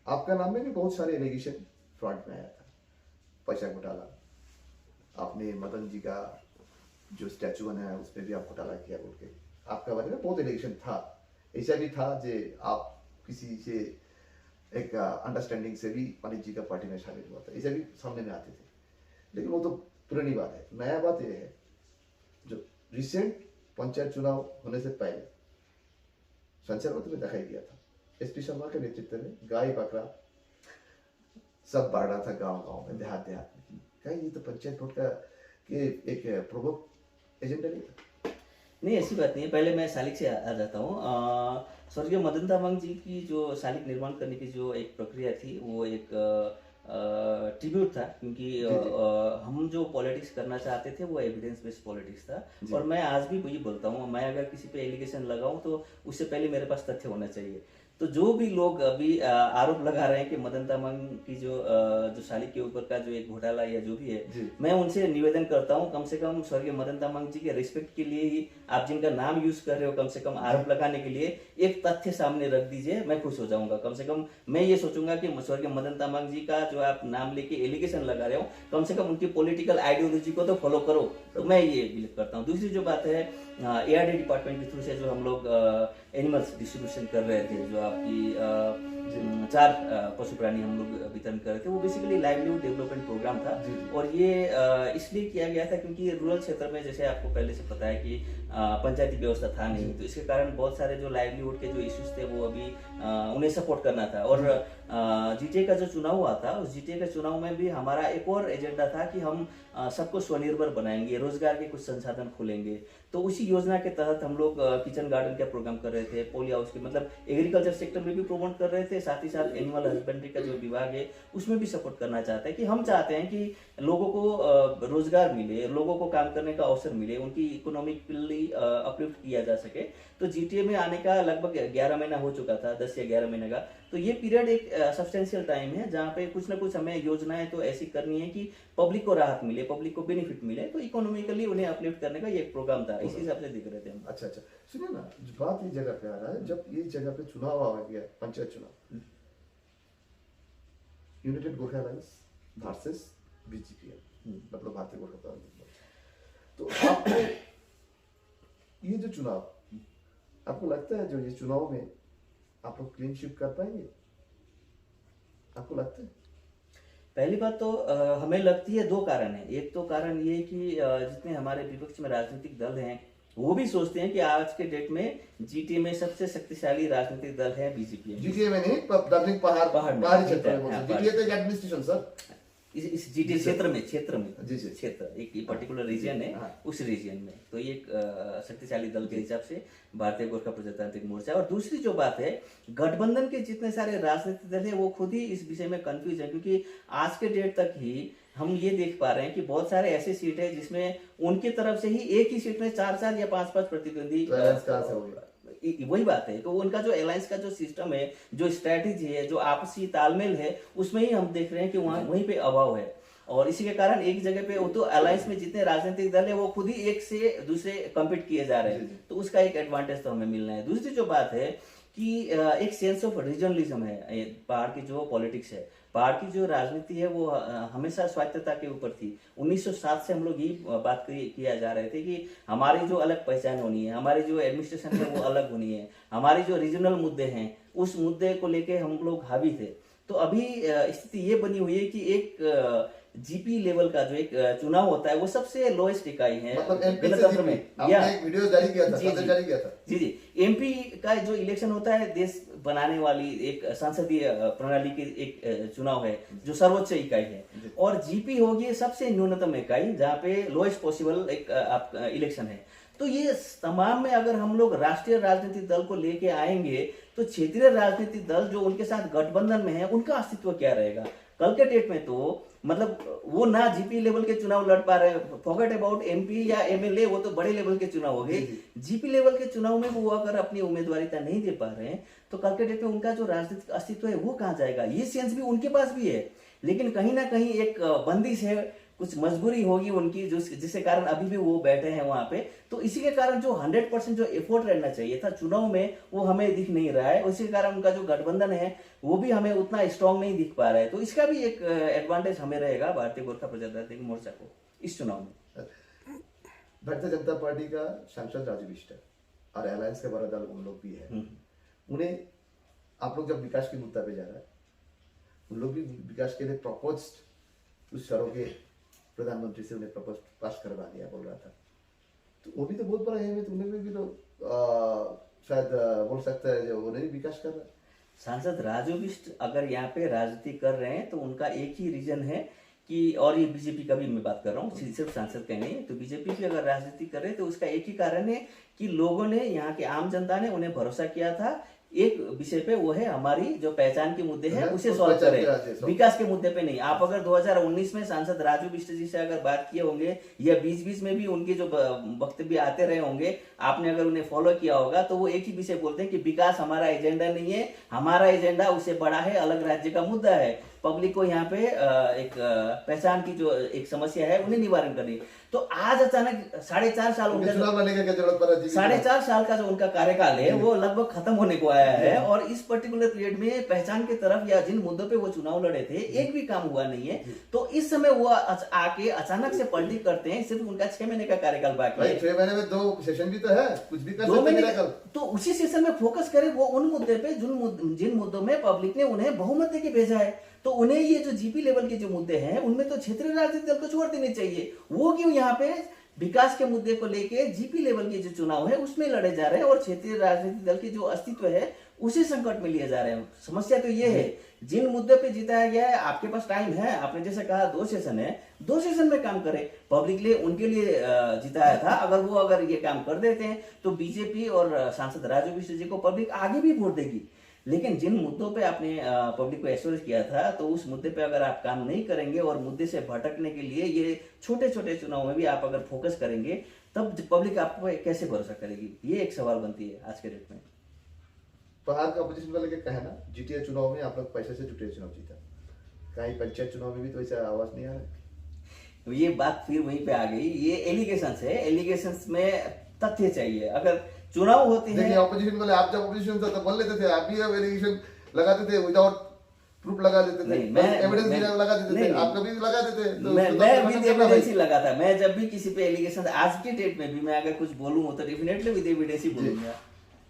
आपका नाम में भी बहुत सारे एलिगेशन फ्रंट में आया था, पैसा घोटाला, आपने मदन जी का जो स्टैचू बनाया उस पर भी आप घोटाला किया बोल के आपका बारे में बहुत एलिगेशन था। ऐसा भी था जो आप किसी से एक अंडरस्टैंडिंग से भी अनिल जी का पार्टी में शामिल हुआ था, ऐसा भी सामने में आते थे। लेकिन वो तो पुरानी बात है। नया बात यह है, जो रिसेंट पंचायत चुनाव होने से पहले संचार पत्र में दिखाई दिया था, एसपी शर्मा के नेतृत्व में गाय बकरा सब बढ़ रहा था गांव गांव में, देहात देहात में। क्या ये तो पंचायत वोट का के एक प्रमुख एजेंडा नहीं था? नहीं, ऐसी बात नहीं है। पहले मैं शालिक से आ जाता हूँ। स्वर्गीय मदन तामांग जी की जो शालिक निर्माण करने की जो एक प्रक्रिया थी, वो एक ट्रिब्यूट था, क्योंकि हम जो पॉलिटिक्स करना चाहते थे वो एविडेंस बेस्ड पॉलिटिक्स था। और मैं आज भी वही बोलता हूँ, मैं अगर किसी पे एलिगेशन लगाऊं तो उससे पहले मेरे पास तथ्य होना चाहिए। तो जो भी लोग अभी आरोप लगा रहे हैं कि मदन तामांग की जो शालिक के ऊपर का जो एक घोटाला या जो भी है, मैं उनसे निवेदन करता हूं, कम से कम स्वर्गीय मदन तामांग जी के रिस्पेक्ट के लिए ही आप जिनका नाम यूज कर रहे हो, कम से कम आरोप लगाने के लिए एक तथ्य सामने रख दीजिए, मैं खुश हो जाऊंगा। कम से कम मैं ये सोचूंगा कि स्वर्गीय मदन तामांग जी का जो आप नाम लेके एलिगेशन लगा रहे हो, कम से कम उनकी पॉलिटिकल आइडियोलॉजी को तो फॉलो करो। तो मैं ये बिलीव करता हूँ। दूसरी जो बात है, एआरडी डिपार्टमेंट के थ्रू से जो हम लोग एनिमल्स डिस्ट्रीब्यूशन कर रहे थे, जो आपकी 4 पशु प्राणी हम लोग वितरण कर रहे थे, वो बेसिकली लाइवलीहुड डेवलपमेंट प्रोग्राम था। और ये इसलिए किया गया था क्योंकि रूरल क्षेत्र में, जैसे आपको पहले से पता है कि पंचायती व्यवस्था था नहीं, तो इसके कारण बहुत सारे जो लाइवलीहुड के जो इश्यूज थे वो अभी उन्हें सपोर्ट करना था। और जीटीए का जो चुनाव हुआ था, उस जीटीए के चुनाव में भी हमारा एक और एजेंडा था कि हम सबको स्वनिर्भर बनाएंगे, रोजगार के कुछ संसाधन खोलेंगे। तो उसी योजना के तहत हम लोग किचन गार्डन का प्रोग्राम कर रहे थे, पोली हाउस के, मतलब एग्रीकल्चर सेक्टर में भी प्रमोट कर रहे थे, साथ ही साथ एनिमल हस्बेंड्री का जो विभाग है उसमें भी सपोर्ट करना चाहते हैं कि हम चाहते हैं कि लोगों को रोजगार मिले, लोगों को काम करने का अवसर मिले, उनकी इकोनॉमिकली अपलिफ्ट किया जा सके। तो जीटीए में आने का लगभग 11 महीना हो चुका था, 10 या 11 महीने का। तो ये पीरियड एक सब्सटेंशियल टाइम है जहाँ पे कुछ ना कुछ हमें योजनाएं तो ऐसी करनी है कि पब्लिक को राहत मिले, पब्लिक को बेनिफिट मिले, तो इकोनॉमिकली उन्हें अपलिफ्ट करने का ये एक प्रोग्राम था, इसी हिसाब से दिख रहे थे हम। अच्छा, सुनिए ना, बात इस जगह पे आ रहा है, जब ये जगह पे चुनाव आ गया, पंचायत चुनाव, United Gorkha alliance versus BJP, मतलब भारतीय गोरखा प्रजातंत्र मोर्चा। तो आपको ये जो चुनाव, आपको लगता है जो ये चुनाव में आप लोग क्लीन स्वीप कर पाएंगे? आपको लगता है? पहली बात तो हमें लगती है 2 कारण है। एक तो कारण ये कि जितने हमारे विपक्ष में राजनीतिक दल हैं वो भी सोचते हैं कि आज के डेट में जीटीए में सबसे शक्तिशाली राजनीतिक दल है बीजेपी। जीटीए में नहीं, दार्जिलिंग पहाड़ में, पहाड़ी क्षेत्र में बोल हाँ, सकते। जीटीए तो एक एडमिनिस्ट्रेशन सर, इस जीटीए क्षेत्र में जी, जी। क्षेत्र एक पर्टिकुलर रीजन है, हाँ। उस रीजन में तो ये एक शक्तिशाली दल के हिसाब से भारतीय गोरखा प्रजातांत्रिक मोर्चा। और दूसरी जो बात है, गठबंधन के जितने सारे राजनीतिक दल है वो खुद ही इस विषय में कंफ्यूज है, क्योंकि आज के डेट तक ही हम ये देख पा रहे हैं कि बहुत सारे ऐसे सीट है जिसमें उनकी तरफ से ही एक ही सीट में 4 या 5 प्रतिद्वंदी। तो alliance कहाँ से हो गया? वही बात है, तो उनका जो अलायंस का जो सिस्टम है, जो स्ट्रैटेजी है, जो आपसी तालमेल है, उसमें ही हम देख रहे हैं कि वहाँ वहीं पे अभाव है। और इसी के कारण एक जगह पे वो तो अलायंस में जितने राजनीतिक दल है वो खुद ही एक से दूसरे कम्पीट किए जा रहे हैं, तो उसका एक एडवांटेज तो हमें मिलना है। दूसरी जो बात है कि एक सेंस ऑफ रीजनलिज्म है, पहाड़ की जो पॉलिटिक्स है, पहाड़ की जो राजनीति है वो हमेशा स्वायत्तता के ऊपर थी। 1907 से हम लोग यही बात किया जा रहे थे कि हमारी जो अलग पहचान होनी है, हमारी जो एडमिनिस्ट्रेशन है वो अलग होनी है, हमारी जो रीजनल मुद्दे हैं उस मुद्दे को लेके हम लोग हावी थे। तो अभी स्थिति ये बनी हुई है कि एक जीपी लेवल का जो एक चुनाव होता है वो सबसे लोएस्ट इकाई है मतलब एमपी से गणतंत्र में। आपने एक वीडियो जारी किया था, संदेश जारी किया था। जी जी, एमपी का जो इलेक्शन होता है देश बनाने वाली एक संसदीय प्रणाली की एक चुनाव है जो सर्वोच्च इकाई है, और जीपी होगी सबसे न्यूनतम इकाई जहाँ पे लोएस्ट पॉसिबल एक इलेक्शन है। तो ये तमाम में अगर हम लोग राष्ट्रीय राजनीतिक दल को लेके आएंगे तो क्षेत्रीय राजनीतिक दल जो उनके साथ गठबंधन में है उनका अस्तित्व क्या रहेगा? कल के डेट में तो मतलब वो ना जीपी लेवल के चुनाव लड़ पा रहे हैं, फॉरगेट अबाउट एमपी या एमएलए, वो तो बड़े लेवल के चुनाव हो गए। जीपी लेवल के चुनाव में वो अगर अपनी उम्मीदवारिता नहीं दे पा रहे हैं तो कल के डेट में उनका जो राजनीतिक अस्तित्व है वो कहाँ जाएगा? ये सेंस भी उनके पास भी है, लेकिन कहीं ना कहीं एक बंदिश है, कुछ मजबूरी होगी उनकी जिसके कारण अभी भी वो बैठे हैं वहां पे। तो इसी के कारण जो 100% जो एफर्ट रहना चाहिए था चुनाव में वो हमें दिख नहीं रहा है, उसी के कारण उनका जो गठबंधन है वो भी हमें उतना स्ट्रांग नहीं दिख पा रहा है। तो इसका भी एक एडवांटेज हमें रहेगा भारतीय गोरखा प्रजातांत्रिक मोर्चा को इस चुनाव में। भारतीय जनता पार्टी का सांसद राजू बिष्ट और अलायंस के बड़ा दल उन लोग भी है, उन्हें आप लोग जब विकास के मुद्दा पे जा रहा है, उन लोग भी विकास के लिए प्रपोज उस शहरों के प्रधानमंत्री से उन्हें प्रपोज पास करवा दिया बोल रहा था, तो वो भी तो बहुत बड़ा है, तो उन्हें भी तो शायद बोल सकता है जो उन्हें भी विकास कर रहा है। सांसद राजू बिष्ट अगर यहाँ पे राजनीति कर रहे हैं तो उनका एक ही रीजन है कि, और ये बीजेपी का भी मैं बात कर रहा हूँ, सिर्फ सांसद का नहीं, तो बीजेपी की अगर राजनीति कर रहे हैं तो उसका एक ही कारण है कि लोगों ने, यहाँ के आम जनता ने उन्हें भरोसा किया था एक विषय पे, वो है हमारी जो पहचान के मुद्दे हैं उसे सॉल्व करें, विकास के मुद्दे पे नहीं। आप अगर 2019 में सांसद राजू बिष्ट जी से अगर बात किए होंगे या बीच बीच में भी उनके जो वक्तव्य आते रहे होंगे, आपने अगर उन्हें फॉलो किया होगा, तो वो एक ही विषय बोलते हैं कि विकास हमारा एजेंडा नहीं है, हमारा एजेंडा उससे बड़ा है, अलग राज्य का मुद्दा है, पब्लिक को यहाँ पे एक पहचान की जो एक समस्या है उन्हें निवारण करनी। तो आज अचानक 4.5 साल उनका 4.5 साल का जो उनका कार्यकाल है वो लगभग खत्म होने को आया है, और इस पर्टिकुलर पीरियड में पहचान की तरफ या जिन मुद्दों पे वो चुनाव लड़े थे एक भी काम हुआ नहीं है। तो इस समय वो आके अचानक से पलटी करते हैं, सिर्फ उनका 6 महीने का कार्यकाल बाकी है। 6 महीने में 2 सेशन भी तो है, कुछ भी कर 2 महीने सकते, तो उसी सेशन में फोकस करें वो उन मुद्दे पे जिन मुद्दों में पब्लिक ने उन्हें बहुमत देके भेजा है। तो उन्हें ये जो जीपी लेवल के जो मुद्दे हैं उनमें तो क्षेत्रीय राजनीतिक दल को छोड़ देने चाहिए। वो क्यों यहाँ पे विकास के मुद्दे को लेके जीपी लेवल के जो चुनाव है उसमें लड़े जा रहे हैं, और क्षेत्रीय राजनीतिक दल के जो अस्तित्व है उसी संकट में लिए जा रहे हैं। समस्या तो ये है, जिन मुद्दे पे जिताया गया है आपके पास टाइम है, आपने जैसे कहा 2 सेशन है, 2 सेशन में काम करें, पब्लिक लिए उनके लिए जिताया था। अगर ये काम कर देते हैं तो बीजेपी और सांसद राजू बिष्ट जी को पब्लिक आगे भी वोट देगी। लेकिन जिन मुद्दों पे आपने पब्लिक को एश्योर किया था, तो उस मुद्दे पे अगर आप काम नहीं करेंगे और मुद्दे से भटकने के लिए ये छोटे छोटे चुनाव में भी आप अगर फोकस करेंगे, तब पब्लिक आप पे कैसे भरोसा करेगी? ये एक सवाल बनती है आज के डेट में। पहाड़ का अपोजिशन वाले का कहना, जीटीए चुनाव में आप लोग पैसे से जुटे चुनाव जीता, कहीं पंचायत चुनाव में भी तो ऐसा आवाज नहीं आ रहा है। तो ये बात फिर वहीं पे आ गई, ये एलिगेशंस है, एलिगेशंस में तथ्य चाहिए। अगर चुनाव होते हैं, देखिए ऑपोजिशन वाले, आप जब ऑपोजिशन था तब बोल लेते थे, आप भी एलिगेशन लगाते थे, विदाउट प्रूफ लगा देते थे, एविडेंस लगा देते थे, आप कभी लगा देते थे। मैं विद एविडेंस ही लगाता। मैं जब भी किसी पे एलिगेशन, आज के डेट में भी मैं अगर कुछ बोलूं तो डेफिनेटली विद एविडेंस ही बोलूंगा।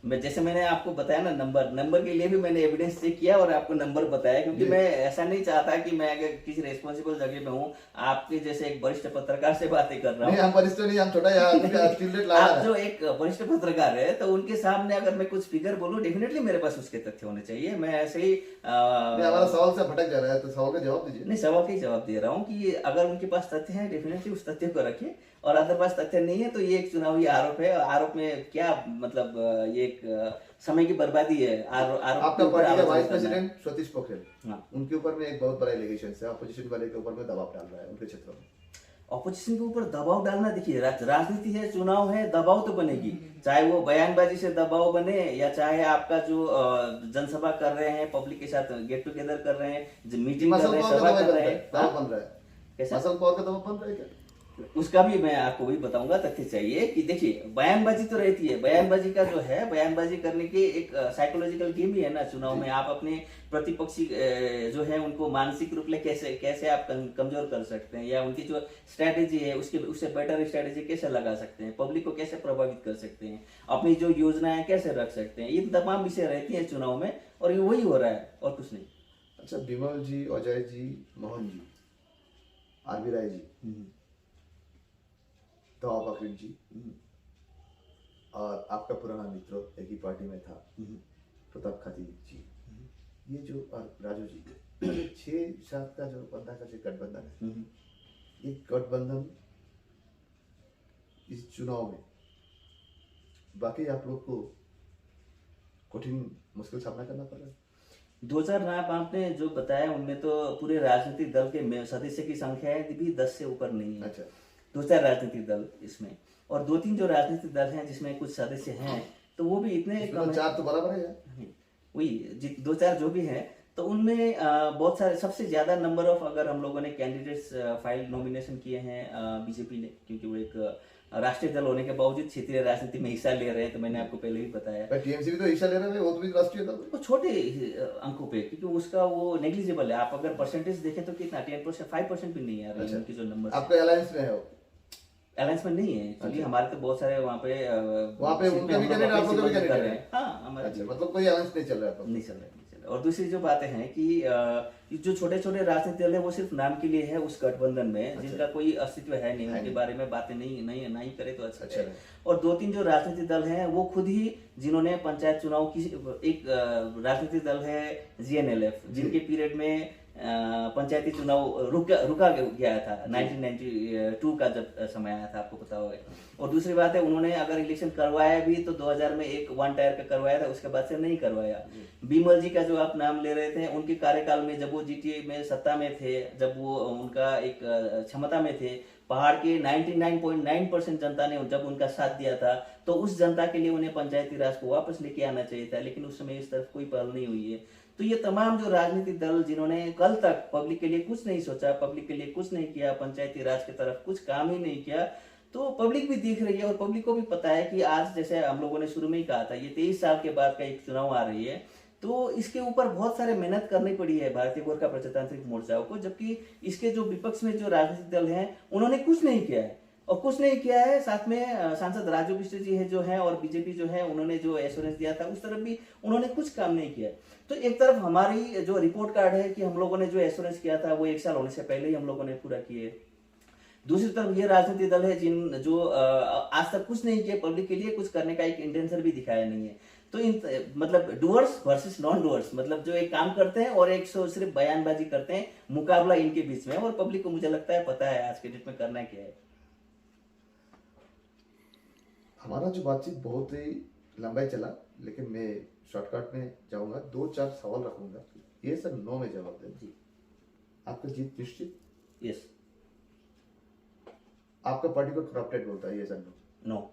मैं जैसे मैंने आपको बताया ना, नंबर के लिए भी मैंने एविडेंस चेक किया और आपको नंबर बताया, क्योंकि जी। मैं ऐसा नहीं चाहता कि मैं अगर किसी रेस्पॉन्सिबल जगह पे हूँ, आपके जैसे एक वरिष्ठ पत्रकार से बातें कर रहा नहीं, हूँ। हम वरिष्ठ नहीं, हम छोटा यहाँ नहीं, स्टूडेंट लाना आप है। जो एक वरिष्ठ पत्रकार है, तो उनके सामने अगर मैं कुछ फिगर बोलूं, डेफिनेटली मेरे पास उसके तथ्य होने चाहिए। मैं ऐसे ही नहीं, हमारा सवाल से भटक जा रहा है, तो सवाल का जवाब दीजिए। नहीं, सवाल का ही जवाब दे रहा हूँ कि अगर उनके पास तथ्य है, डेफिनेटली उस तथ्य को रखिए, और अगर पास तथ्य नहीं है तो ये एक चुनावी आरोप है। आरोप में क्या मतलब, ये एक समय की बर्बादी है। आरोप आपका के ऊपर पार्टी का आलोचना वाइस करना है। प्रेसिडेंट सतीश पोखरेल, हाँ, उनके ऊपर में एक बहुत बड़ा एलिगेशन है, अपोजिशन वाले के ऊपर में दबाव डाल रहा है उनके क्षेत्रों में। ऑपोजिशन के ऊपर दबाव डालना, देखिए राजनीति है, चुनाव है, दबाव तो बनेगी, चाहे वो बयानबाजी से दबाव बने, या चाहे आपका जो जनसभा कर रहे हैं, पब्लिक के साथ गेट टुगेदर कर रहे हैं, मीटिंग कर मसल रहे हैं, पावर का सभा दबाव कर बन रहे रहा है, हैं। दबाव हाँ? बन रहा है। कैसा? मसल पावर का दबाव बन रहा है क्या? उसका भी मैं आपको वही बताऊंगा, तथ्य चाहिए कि देखिए, बयानबाजी तो रहती है, बयानबाजी का जो है, बयानबाजी करने की एक साइकोलॉजिकल गेम ही है ना चुनाव में। आप अपने प्रतिपक्षी जो है उनको मानसिक रूप में कैसे कैसे आप कमजोर कर सकते हैं, या उनकी जो स्ट्रैटेजी है उसके उससे बेटर स्ट्रैटेजी कैसे लगा सकते हैं, पब्लिक को कैसे प्रभावित कर सकते हैं, अपनी जो योजनाएं कैसे रख सकते हैं, ये तमाम विषय रहती हैं चुनाव में, और ये वही हो रहा है और कुछ नहीं। अच्छा, विमल जी, अजय जी, मोहन जी, आरबी राय जी, तो पाखरिन जी, और आपका पुराना मित्र एक ही पार्टी में था प्रताप खाती जी, ये जो और राजू जी, ये 6-7 का जो बंदा का जो गठबंधन है, ये गठबंधन इस चुनाव में बाकी आप लोग को कठिन मुश्किल सामना करना पड़ रहा है। 2000 नाम आपने जो बताया, उनमें तो पूरे राजनीतिक दल के सदस्य की संख्या है भी 10 से ऊपर नहीं है। अच्छा, 2-4 राजनीतिक दल इसमें, और 2-3 जो राजनीतिक दल हैं जिसमें कुछ सदस्य हैं, तो वो भी इतने इसमें कम तो है। 4 तो बराबर है यार। नहीं, वही 2-4 जो भी हैं, तो उनमें बहुत सारे, सबसे ज्यादा नंबर ऑफ, अगर हम लोगों ने कैंडिडेट्स फाइल नॉमिनेशन किए हैं बीजेपी ने, क्योंकि वो एक राष्ट्रीय दल होने के बावजूद क्षेत्रीय राजनीति में हिस्सा ले रहे हैं, तो मैंने आपको पहले ही बताया। पर टीएमसी भी तो हिस्सा ले रहा है, वो तो भी राष्ट्रीय दल है। वो छोटे अंकों पे, क्योंकि उसका वो नेग्लिजिबल है। आप अगर परसेंटेज देखें तो कितना, 10%, 5% भी नहीं है अच्छा, उनके जो नंबर। आपका अलायंस में है वो। अलायंस में नहीं है एक्चुअली। अच्छा। हमारे तो बहुत सारे वहाँ पे उनके भी कैंडिडेट, आप लोग भी कर रहे कैंडिडेट हैं। हाँ, हमारे अच्छा, मतलब कोई अलायंस नहीं चल रहा है आपका? नहीं चल रहा है, नहीं चल रहा है। और दूसरी जो बातें हैं कि ये जो छोटे छोटे राजनीतिक दल है, वो सिर्फ नाम के लिए है उस गठबंधन में, अच्छा। जिनका कोई अस्तित्व है नहीं, है उनके नहीं। बारे में बातें नहीं करे तो अच्छा अच्छा है। है। और 2-3 जो राजनीतिक दल हैं, वो खुद ही, जिन्होंने पंचायत चुनाव की, एक राजनीतिक दल है जीएनएलएफ, जिनके पीरियड में पंचायती चुनाव रुका गया था 1992 का जब समय आया था, आपको पता होगा। और दूसरी बात है, उन्होंने अगर इलेक्शन करवाया भी तो 2000 में एक 1 टायर का करवाया था, उसके बाद से नहीं करवाया। बीमल जी का जो आप नाम ले रहे थे, उनके कार्यकाल में जब वो जीटीए में सत्ता में थे, जब वो उनका एक क्षमता में थे, पहाड़ के 99.9% जनता ने जब उनका साथ दिया था, तो उस जनता के लिए उन्हें पंचायती राज को वापस लेके आना चाहिए था, लेकिन उस समय इस तरफ कोई पहल नहीं हुई है। तो ये तमाम जो राजनीतिक दल, जिन्होंने कल तक पब्लिक के लिए कुछ नहीं सोचा, पब्लिक के लिए कुछ नहीं किया, पंचायती राज की तरफ कुछ काम ही नहीं किया, तो पब्लिक भी दिख रही है, और पब्लिक को भी पता है कि आज, जैसे हम लोगों ने शुरू में ही कहा था, ये 23 साल के बाद का एक चुनाव आ रही है, तो इसके ऊपर बहुत सारे मेहनत करनी पड़ी है भारतीय गोरखा प्रजातांत्रिक मोर्चा को, जबकि इसके जो विपक्ष में जो राजनीतिक दल हैं, उन्होंने कुछ नहीं किया है। और कुछ नहीं किया है, साथ में सांसद राजू बिष्ट जी है जो है, और बीजेपी जो है, उन्होंने जो एश्योरेंस दिया था, उस तरफ भी उन्होंने कुछ काम नहीं किया। तो एक तरफ हमारी जो रिपोर्ट कार्ड है कि हम लोगों ने जो एश्योरेंस किया था, वो 1 साल होने से पहले ही हम लोगों ने पूरा किए। दूसरी तरफ ये राजनीतिक दल है जो आज तक कुछ नहीं किया, पब्लिक के लिए कुछ करने का एक इंटेंशन भी दिखाया नहीं है। तो इन मतलब डूअर्स वर्सेस नॉन डूअर्स, मतलब जो एक काम करते हैं और एक सिर्फ बयानबाजी करते हैं, मुकाबला इनके बीच में है। और पब्लिक को, मुझे लगता है, पता है आज के डेट में करना क्या है। हमारा जो बातचीत बहुत ही लंबाई चला, लेकिन मैं शॉर्टकट में जाऊंगा, 2-4 सवाल रखूंगा, ये सब 9 में जवाब दें जी। आपका जीत निश्चित? यस। आपका पार्टी को करप्टेड बोलता है, ये सर? नो।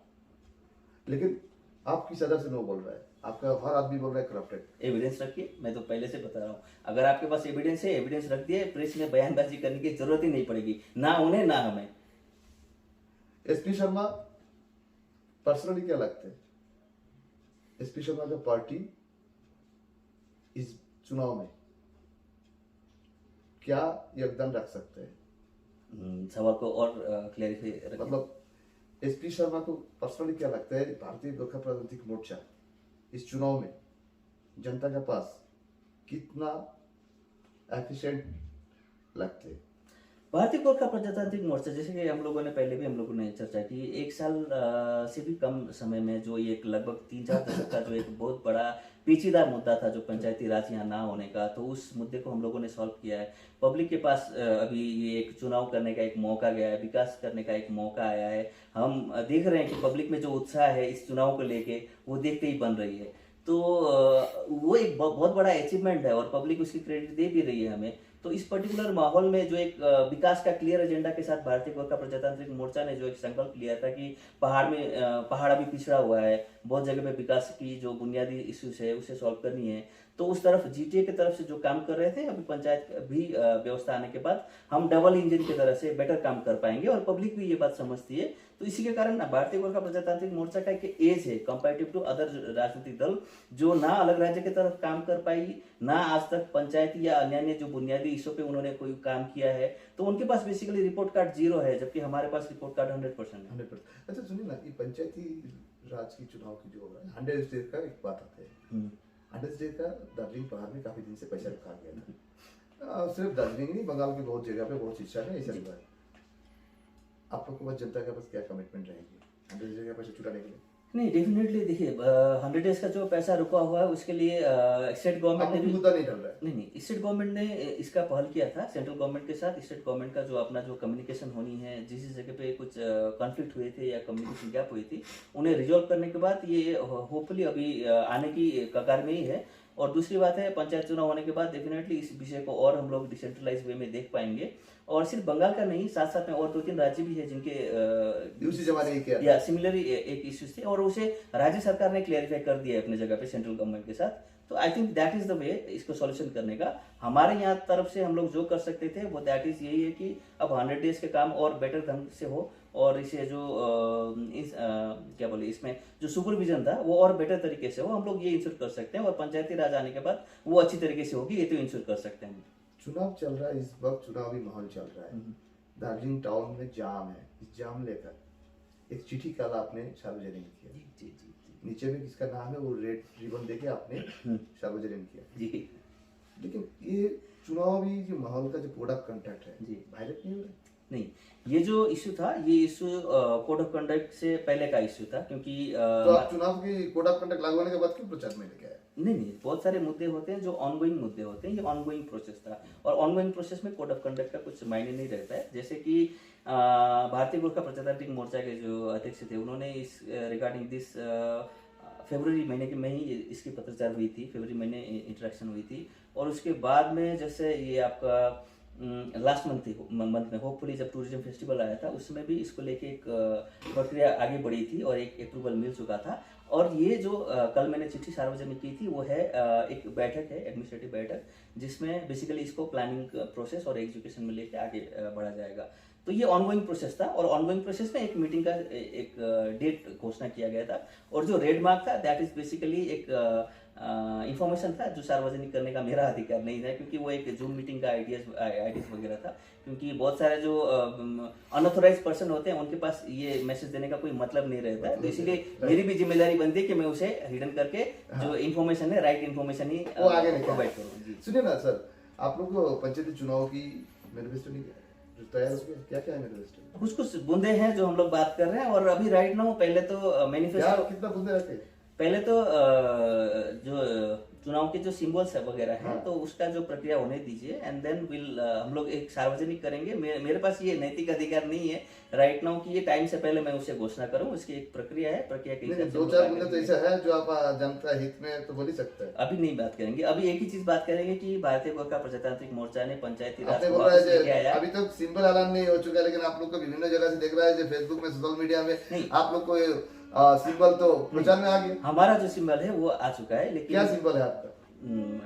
लेकिन आपकी सदर से नो बोल रहा है, आपका हर आदमी बोल रहा है करप्टेड। एविडेंस रखिए, मैं तो पहले से बता रहा हूँ, अगर आपके पास एविडेंस है, एविडेंस रख दिए, प्रेस में बयानबाजी करने की जरूरत ही नहीं पड़ेगी, ना उन्हें ना हमें। एसपी शर्मा पर्सनली क्या लगता है? एसपी शर्मा का पार्टी इस चुनाव में क्या योगदान रख सकते हैं? सवाल को और क्लैरिफाई रखिए। मतलब एसपी शर्मा को पर्सनली क्या लगता है, भारतीय गोरखा प्रजातांत्रिक मोर्चा इस चुनाव में जनता के पास कितना एफिशिएंट लगते हैं? भारतीय गोरखा प्रजातांत्रिक मोर्चा, जैसे कि हम लोगों ने पहले भी हम लोगों ने चर्चा की, एक साल से भी कम समय में जो एक लगभग 3-4 दशक का जो एक बहुत बड़ा पेचीदा मुद्दा था, जो पंचायती राज यहाँ ना होने का, तो उस मुद्दे को हम लोगों ने सॉल्व किया है। पब्लिक के पास अभी ये एक चुनाव करने का एक मौका गया है, विकास करने का एक मौका आया है। हम देख रहे हैं कि पब्लिक में जो उत्साह है इस चुनाव को लेके, वो देखते ही बन रही है। तो वो एक बहुत बड़ा अचीवमेंट है और पब्लिक उसकी क्रेडिट दे भी रही है हमें। तो इस पर्टिकुलर माहौल में जो एक विकास का क्लियर एजेंडा के साथ भारतीय गोरखा प्रजातांत्रिक मोर्चा ने जो एक संकल्प लिया था कि पहाड़ अभी पिछड़ा हुआ है, बहुत जगह पे विकास की जो बुनियादी इश्यूज है उसे सॉल्व करनी है, तो उस तरफ जीटीए की तरफ से जो काम कर रहे थे, अभी पंचायत भी व्यवस्था आने के बाद हम डबल इंजन की तरह से बेटर काम कर पाएंगे और पब्लिक भी ये बात समझती है। तो इसी के कारण भारतीय गोरखा प्रजातांत्रिक मोर्चा का एक एज है कंपैरेटिव टू अदर राजनीतिक दल, जो ना अलग राज्य की तरफ काम कर पाई, ना आज तक पंचायती या अन्य जो बुनियादी इश्यू पे उन्होंने कोई काम किया है। तो उनके पास बेसिकली रिपोर्ट कार्ड 0 है, जबकि हमारे पास रिपोर्ट कार्ड 100% है। 100%। अच्छा सुनिए ना, ये पंचायती राज की चुनाव की जो हो रहा है 100 स्टेट का एक बात आता है। 100 स्टेट का दार्जिलिंग पहाड़ में काफी दिन से पैसा रखा गया था। सिर्फ दार्जिलिंग नहीं, बंगाल की बहुत जगह पे बहुत शिक्षा है, ऐसा लग रहा है। आप लोग को बस जनता के पास क्या कमिटमेंट रहेगी 100 जगह पैसे छुटाने के लिए? नहीं, डेफिनेटली देखिए, 100 डेज का जो पैसा रुका हुआ है उसके लिए स्टेट गवर्नमेंट ने भी मुद्दा नहीं डल रहा है। नहीं, स्टेट गवर्नमेंट ने इसका पहल किया था। सेंट्रल गवर्नमेंट के साथ स्टेट गवर्नमेंट का जो अपना जो कम्युनिकेशन होनी है, जिस जगह पे कुछ कॉन्फ्लिक्ट हुए थे या कम्युनिकेशन गैप हुई थी, उन्हें रिजॉल्व करने के बाद ये होपफुली अभी आने की कगार में ही है। और दूसरी बात है, पंचायत चुनाव होने के बाद डेफिनेटली इस विषय को और हम लोग डिसेंट्रलाइज वे में देख पाएंगे। और सिर्फ बंगाल का नहीं, साथ साथ में और 2-3 राज्य भी है जिनके उसी जमाने की क्या या सिमिलरली एक इश्यूज थे और उसे राज्य सरकार ने क्लियरिफाई कर दिया है अपने जगह पे सेंट्रल गवर्नमेंट के साथ। तो I think that is the way इसको सॉल्यूशन करने का। हमारे यहाँ तरफ से हम लोग जो कर सकते थे वो दैट इज यही है कि अब 100 डेज के काम और बेटर ढंग से हो और इसे जो क्या बोले, इसमें जो सुपरविजन था वो और बेटर तरीके से हो, हम लोग ये इंश्योर कर सकते हैं। और पंचायती राज आने के बाद वो अच्छी तरीके से होगी, ये तो इंश्योर कर सकते हैं। चुनाव चल रहा है, इस वक्त चुनावी माहौल चल रहा है, दार्जिलिंग टाउन में जाम है। इस जाम लेकर एक चिट्ठी कल आपने सार्वजनिक किया। जी जी जी नीचे में किसका नाम है वो रेड रिबन देके आपने सार्वजनिक किया जी। लेकिन ये चुनावी जो माहौल का जो कोड ऑफ कंडक्ट है जी। वायलेट नहीं हो रहा है? नहीं, ये जो इश्यू था, ये इश्यू कोड ऑफ कंडक्ट से पहले का इश्यू था, क्योंकि तो आप चुनाव की कोड ऑफ कंडक्ट लागू होने के बाद क्यों प्रचार में लेके आए? नहीं, बहुत सारे मुद्दे होते हैं जो ऑनगोइंग मुद्दे होते हैं। ये ऑनगोइंग प्रोसेस था और ऑनगोइंग प्रोसेस में कोड ऑफ कंडक्ट का कुछ मायने नहीं रहता है। जैसे कि भारतीय गोरखा प्रजातांत्रिक मोर्चा के जो अध्यक्ष थे, उन्होंने इस रिगार्डिंग दिस फरवरी महीने के में ही इसकी पत्रचार हुई थी, फरवरी महीने इंटरेक्शन हुई थी। और उसके बाद में जैसे ये आपका लास्ट मंथ में होपफुली जब टूरिज्म फेस्टिवल आया था, उसमें भी इसको लेके एक प्रक्रिया आगे बढ़ी थी और एक अप्रूवल मिल चुका था। और ये जो कल मैंने चिट्ठी सार्वजनिक की थी वो है एक बैठक है, एडमिनिस्ट्रेटिव बैठक, जिसमें बेसिकली इसको प्लानिंग प्रोसेस और एग्जीक्यूशन में लेके आगे बढ़ा जाएगा। तो ये ऑनगोइंग प्रोसेस था और ऑनगोइंग प्रोसेस में एक मीटिंग का एक डेट घोषणा किया गया था। और जो रेड मार्क था दैट इज बेसिकली एक इंफॉर्मेशन था जो सार्वजनिक करने का मेरा अधिकार नहीं था, क्योंकि वो एक जूम मीटिंग का आइडियाज वगैरह था। क्योंकि बहुत सारे जो अनऑथोराइज पर्सन होते हैं उनके पास ये मैसेज देने का कोई मतलब नहीं रहता है। तो इसीलिए मेरी भी जिम्मेदारी बनती है कि मैं उसे हिडन करके जो इन्फॉर्मेशन है, राइट इन्फॉर्मेशन ही प्रोवाइड करूँ। सुनिए ना सर, आप लोग को पंचायती चुनाव की मैनिफेस्टो नहीं तैयार हो गया? क्या क्या है मैनिफेस्टो? कुछ कुछ बूंदे हैं जो हम लोग बात कर रहे हैं। और अभी राइट नाउ पहले तो मैनिफेस्टो, कितना बूंदे रहते हैं? पहले तो जो चुनाव के जो सिंबल्स है वगैरह हैं, तो उसका जो प्रक्रिया होने दीजिए एंड देन विल हम लोग एक सार्वजनिक करेंगे। मेरे पास ये नैतिक अधिकार नहीं है राइट नाउ कि ये टाइम से पहले मैं उसे घोषणा करूं। उसकी एक प्रक्रिया है, प्रक्रिया के हिसाब से 2-4 मुद्दे तो ऐसा है जो आप जनता हित में तो बोल ही सकते हैं। अभी नहीं बात करेंगे। अभी एक ही चीज बात करेंगे कि भारतीय गोरखा प्रजातांत्रिक मोर्चा ने पंचायती राज आपने को बोला वापस है लेके आया। अभी तक सिंपल ऐलान नहीं हो चुका, लेकिन आप लोग को विभिन्न जगह से देख रहा है, जो फेसबुक में, सोशल मीडिया में आप लोग को सिंबल तो प्रचार में आ गया। हमारा जो सिंबल है वो आ चुका है, लेकिन क्या सिंबल है आपका?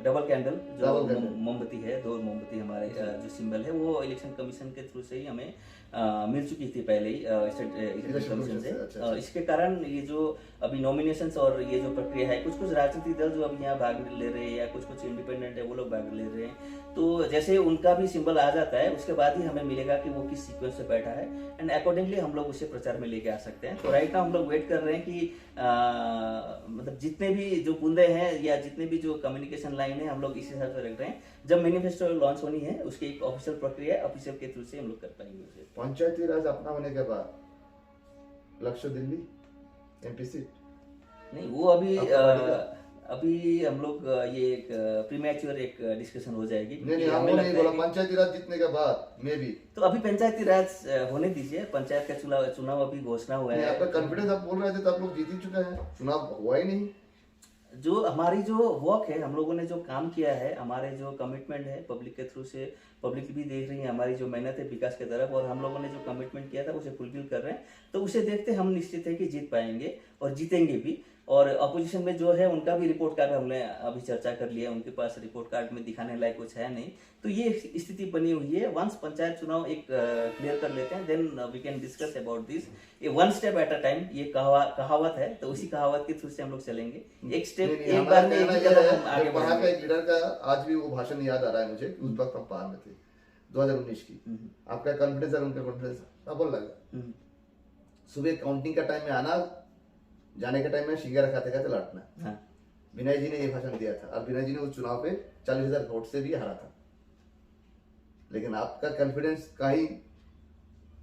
डबल कैंडल जो मोमबत्ती है, 2 मोमबत्ती हमारे जो सिंबल है, वो इलेक्शन कमीशन के थ्रू से ही हमें मिल चुकी थी पहले ही स्टेट इलेक्शन कमीशन से। अच्छा। इसके कारण ये जो अभी नॉमिनेशंस और ये जो प्रक्रिया है, कुछ कुछ राजनीतिक दल जो अभी यहाँ भाग ले रहे हैं या कुछ कुछ इंडिपेंडेंट है वो लोग भाग ले रहे हैं, तो जैसे उनका भी सिंबल आ जाता है उसके बाद ही हमें मिलेगा कि वो किस सीक्वेंस से बैठा है, एंड अकॉर्डिंगली हम लोग उसे प्रचार में लेके आ सकते हैं। तो राइट नाउ हम लोग वेट कर रहे हैं कि मतलब जितने भी जो बूंदे हैं या जितने भी जो कम्युनिकेशन लाइन है हम लोग इस हिसाब से रख रहे हैं। जब मैनिफेस्टो लॉन्च होनी है उसकी एक ऑफिशियल प्रक्रिया ऑफिशियल के थ्रू से हम लोग कर पाएंगे उसे। पंचायती राज अपना होने के बाद लक्ष्य दिल्ली एमपी सीट नहीं, वो अभी अभी हम लोग ये एक प्रीमैच्योर एक डिस्कशन हो जाएगी। नहीं, हम हमें नहीं लगता है बोला कि पंचायती राज जीतने के बाद में भी तो अभी पंचायती राज होने दीजिए, पंचायत का चुनाव अभी घोषणा हुआ नहीं, है। आपका कॉन्फिडेंस आप बोल रहे थे तो आप लोग जीत ही चुके हैं, चुनाव हुआ ही नहीं। जो हमारी जो वर्क है, हम लोगों ने जो काम किया है, हमारे जो कमिटमेंट है पब्लिक के थ्रू से, पब्लिक भी देख रही है हमारी जो मेहनत है विकास की तरफ, और हम लोगों ने जो कमिटमेंट किया था उसे फुलफिल कर रहे हैं। तो उसे देखते हम निश्चित है कि जीत पाएंगे और जीतेंगे भी। और अपोजिशन में जो है उनका भी रिपोर्ट कार्ड हमने अभी चर्चा कर लिया, उनके पास रिपोर्ट कार्ड में दिखाने लायक कुछ है नहीं। तो ये स्थिति बनी हुई है। वंस पंचायत चुनाव एक क्लियर कर लेते हैं, then we can discuss about this. ये one step at a time, ये कहावत है, तो उसी कहावत के थ्रू से हम लोग चलेंगे। एक स्टेप एक बार में, एक कदम हम आगे वहाँ का बढ़ेंगे। एक लीडर का आज भी वो भाषण याद आ रहा है मुझे कि उस वक्त हम पार में थे 2019 की। आपका कॉन्फिडेंस और उनका कॉन्फिडेंस डबल लगा। सुबह काउंटिंग का टाइम में आना, जाने के टाइम में सिगरेट खाते खाते लौटना। हाँ। विनय जी ने ये भाषण दिया था और विनय जी ने उस चुनाव पे 40,000 वोट से भी हारा था। लेकिन आपका कॉन्फिडेंस कहीं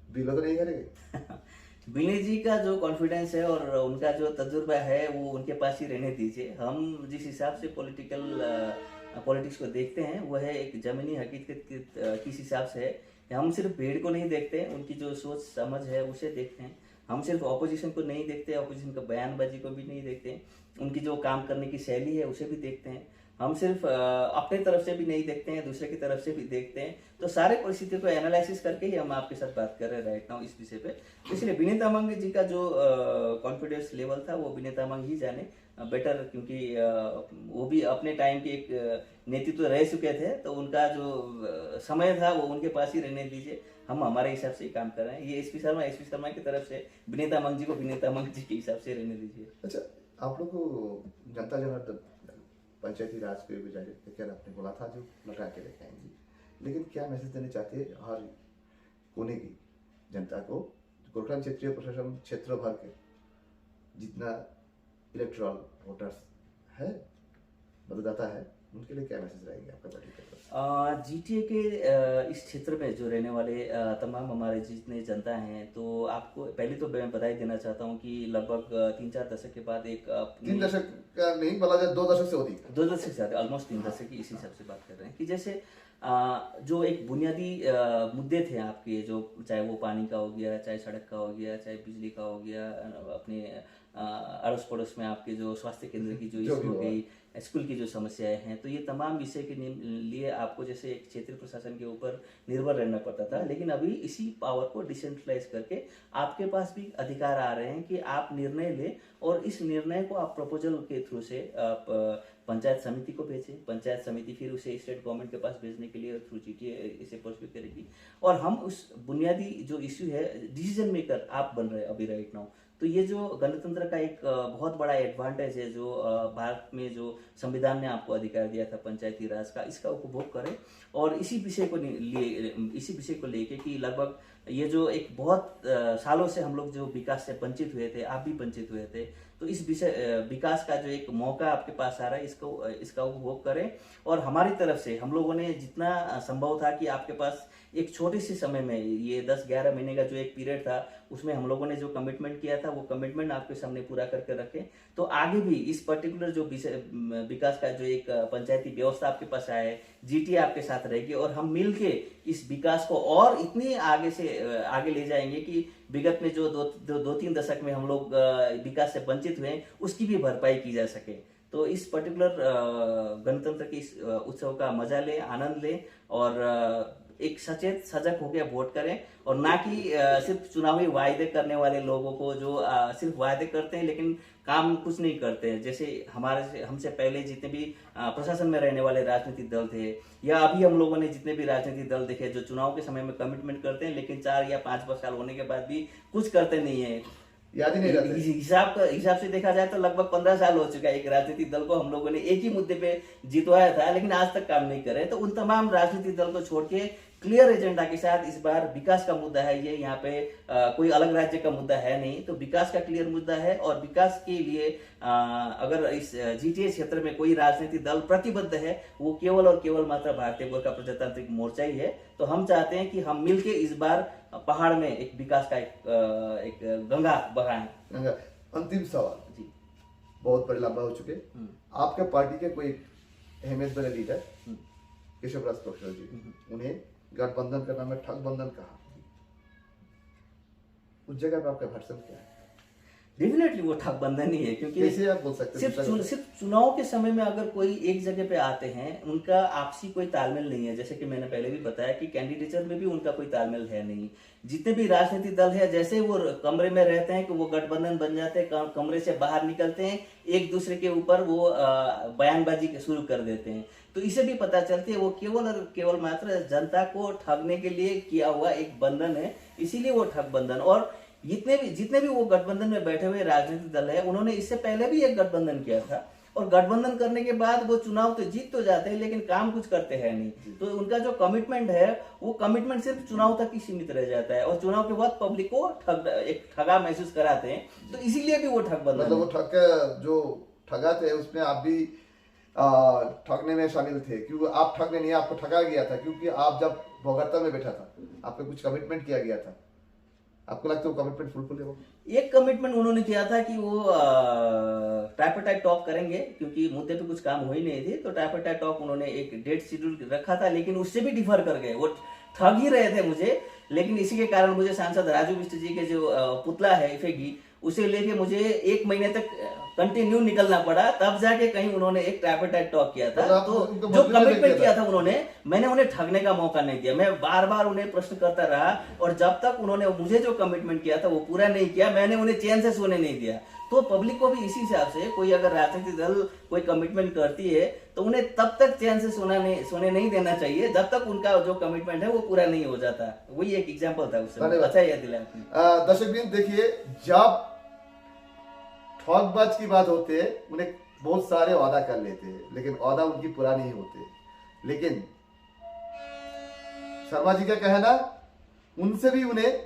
बिलो तो नहीं करेंगे। विनय जी का जो कॉन्फिडेंस है और उनका जो तजुर्बा है वो उनके पास ही रहने दीजिए। हम जिस हिसाब से पॉलिटिक्स को देखते हैं वो है एक जमीनी हकीकत किस हिसाब से है। हम सिर्फ भीड़ को नहीं देखते, उनकी जो सोच समझ है उसे देखते हैं। हम सिर्फ ऑपोजिशन को नहीं देखते, ऑपोजिशन का बयानबाजी को भी नहीं देखते, उनकी जो काम करने की शैली है उसे भी देखते हैं। हम सिर्फ अपने तरफ से भी नहीं देखते हैं, दूसरे की तरफ से भी देखते हैं। तो सारे परिस्थितियों को एनालिसिस करके ही हम आपके साथ बात कर रहे हैं राइट नाउ इस विषय पे। इसलिए विनय तामांग जी का जो कॉन्फिडेंस लेवल था वो विनय तामांग ही जाने बेटर, क्योंकि वो भी अपने टाइम के एक नेतृत्व रह चुके थे, तो उनका जो समय था वो उनके पास ही रहने दीजिए। हम हमारे हिसाब से ही काम कर रहे हैं। ये एसपी शर्मा की तरफ से विनय तामांग जी को विनय तामांग जी के हिसाब से रहने दीजिए। अच्छा, आप लोग को जनता जनार्दन पंचायती राज के विचार आपने बोला था जो लगा के लेके आएंगी, लेकिन क्या मैसेज देना चाहते हैं हर कोने की जनता को? गोरखनाथ क्षेत्रीय प्रशासन क्षेत्र भर के जितना इलेक्टोरल वोटर्स है, मतदाता है, उनके लिए क्या मैसेज रहेंगे आपका पार्टी की तरफ से? जीटीए के इस क्षेत्र में जो रहने वाले तमाम हमारे जितने जनता हैं, तो आपको पहले तो मैं बधाई देना चाहता हूँ कि लगभग 3-4 दशक के बाद एक 3 दशक का नहीं बोला जाए, 2 दशक से अधिक, 2 दशक से ज़्यादा, ऑलमोस्ट 3 दशक की इसी हिसाब से बात कर रहे हैं कि जैसे जो एक बुनियादी मुद्दे थे आपके, जो चाहे वो पानी का हो गया, चाहे सड़क का हो गया, चाहे बिजली का हो गया, अपने अड़ोस पड़ोस में आपके जो स्वास्थ्य केंद्र की जो इशू हो गई, स्कूल की जो समस्याएं हैं, तो ये तमाम विषय के लिए आपको जैसे एक क्षेत्रीय प्रशासन के ऊपर निर्भर रहना पड़ता था। लेकिन अभी इसी पावर को डिसेंट्रलाइज करके आपके पास भी अधिकार आ रहे हैं कि आप निर्णय लें, और इस निर्णय को आप प्रपोजल के थ्रू से आप पंचायत समिति को भेजें। पंचायत समिति फिर उसे स्टेट गवर्नमेंट के पास भेजने के लिए थ्रू जीटीए इसे परस्यू करेगी, और हम उस बुनियादी जो इश्यू है, डिसीजन मेकर आप बन रहे हैं अभी राइट नाउ। तो ये जो गणतंत्र का एक बहुत बड़ा एडवांटेज है जो भारत में जो संविधान ने आपको अधिकार दिया था पंचायती राज का, इसका उपभोग करें। और इसी विषय को लेके कि लगभग ये जो एक बहुत सालों से हम लोग जो विकास से वंचित हुए थे, आप भी वंचित हुए थे, तो इस विकास का जो एक मौका आपके पास आ रहा है, इसका उपभोग करें। और हमारी तरफ से हम लोगों ने जितना संभव था कि आपके पास एक छोटे से समय में, ये 10-11 महीने का जो एक पीरियड था, उसमें हम लोगों ने जो कमिटमेंट किया था वो कमिटमेंट आपके सामने पूरा करके रखें। तो आगे भी इस पर्टिकुलर जो विकास का जो एक पंचायती व्यवस्था आपके पास आया है, जीटीए आपके साथ रहेगी, और हम मिल के इस विकास को और इतने आगे ले जाएंगे कि विगत में जो 2-3 दशक में हम लोग विकास से वंचित हुए, उसकी भी भरपाई की जा सके। तो इस पर्टिकुलर गणतंत्र के इस उत्सव का मजा लें, आनंद लें, और एक सचेत सजग होकर वोट करें, और ना कि सिर्फ चुनावी वायदे करने वाले लोगों को जो सिर्फ वायदे करते हैं लेकिन काम कुछ नहीं करते हैं। जैसे हमसे पहले जितने भी प्रशासन में रहने वाले राजनीतिक दल थे, या अभी हम लोगों ने जितने भी राजनीतिक दल देखे जो चुनाव के समय में कमिटमेंट करते हैं, लेकिन 4 या 5 साल होने के बाद भी कुछ करते नहीं है। याद ही नहीं रहता। हिसाब से देखा जाए तो लगभग 15 साल हो चुका है एक राजनीतिक दल को हम लोगों ने एक ही मुद्दे पे जितवाया था, लेकिन आज तक काम नहीं करे। तो उन तमाम राजनीतिक दल को छोड़ के क्लियर एजेंडा के साथ इस बार विकास का मुद्दा है ये, यहाँ पे कोई अलग राज्य का मुद्दा है नहीं, तो विकास का क्लियर मुद्दा है। और विकास के लिए अगर इस जीटीए क्षेत्र में कोई राजनीतिक दल प्रतिबद्ध है, वो केवल और केवल मात्र भारतीय गोरखा प्रजातांत्रिक मोर्चा ही है। तो हम चाहते हैं कि हम मिलके इस बार पहाड़ में एक विकास का एक गंगा बहाएं। गंगा। अंतिम सवाल जी, बहुत बड़े लंबा हो चुके। आपके पार्टी के कोई अहमियत बड़े लीडर केशव राज पोखरल जी, उन्हें गठबंधन करना में ठगबंधन कहा, उस जगह पे आपका भाषण क्या है? डेफिनेटली वो ठगबंधन ही है, क्योंकि कैसे आप बोल सकते हैं? सिर्फ चुनाव के समय में अगर कोई एक जगह पे आते हैं, उनका आपसी कोई तालमेल नहीं है। जैसे कि मैंने पहले भी बताया कि कैंडिडेचर में भी उनका कोई तालमेल है नहीं। जितने भी राजनीतिक दल है, जैसे वो कमरे में रहते हैं कि वो गठबंधन बन जाते हैं, कमरे से बाहर निकलते हैं, एक दूसरे के ऊपर वो बयानबाजी शुरू कर देते हैं। तो इसे भी पता चलती है वो केवल और केवल मात्र जनता को ठगने के लिए किया हुआ एक बंधन है, इसीलिए वो ठगबंधन। और जितने भी वो गठबंधन में बैठे हुए राजनीतिक दल है, उन्होंने इससे पहले भी एक गठबंधन किया था, और गठबंधन करने के बाद वो चुनाव तो जीत तो जाते हैं, लेकिन काम कुछ करते हैं नहीं। तो उनका जो कमिटमेंट है, वो कमिटमेंट सिर्फ चुनाव तक ही सीमित रह जाता है, और चुनाव के बाद पब्लिक को एक ठगा महसूस कराते हैं। तो इसीलिए भी वो ठगबंधन, मतलब वो जो ठगा थे उसमें आप भी ठगने में शामिल थे, क्योंकि आप ठगने नहीं, आपको ठगा गया था, क्योंकि आप जब भोगता में बैठा था, आपको कुछ कमिटमेंट किया गया था। आपको लगता है वो कमिटमेंट फुलफिल है? एक कमिटमेंट उन्होंने किया था कि वो ट्राइपार्टाइट टॉक करेंगे, क्योंकि मुद्दे पे कुछ काम हो ही नहीं थी। तो ट्राइपार्टाइट टॉक उन्होंने एक डेट शेड्यूल रखा था, लेकिन उससे भी डिफर कर गए। वो ठग ही रहे थे मुझे, लेकिन इसी के कारण मुझे सांसद राजू बिष्ट जी के जो पुतला है इफेगी, उसे लेके मुझे 1 महीने तक कंटिन्यू निकलना पड़ा, तब जाके कहीं उन्होंने एक ट्राइपार्टाइट टॉक किया था। तो जो कमिटमेंट किया था उन्होंने, मैंने उन्हें ठगने का मौका नहीं दिया। मैं बार बार उन्हें प्रश्न करता रहा, और जब तक उन्होंने मुझे जो कमिटमेंट किया था वो पूरा नहीं किया, मैंने उन्हें चैन से सोने नहीं दिया। तो पब्लिक को भी इसी हिसाब से, कोई अगर राजनीतिक दल कोई कमिटमेंट करती है तो उन्हें तब तक चैन से सोने नहीं देना चाहिए जब तक उनका जो कमिटमेंट है वो पूरा नहीं हो जाता। वही एक एग्जाम्पल था उससे। अच्छा याद दिलाया। दर्शक देखिए, जब ठगबाज की बात होते है, उन्हें बहुत सारे वादा कर लेते हैं, लेकिन वादा उनकी पूरा नहीं होते। लेकिन शर्मा जी का कहना, उनसे भी उन्हें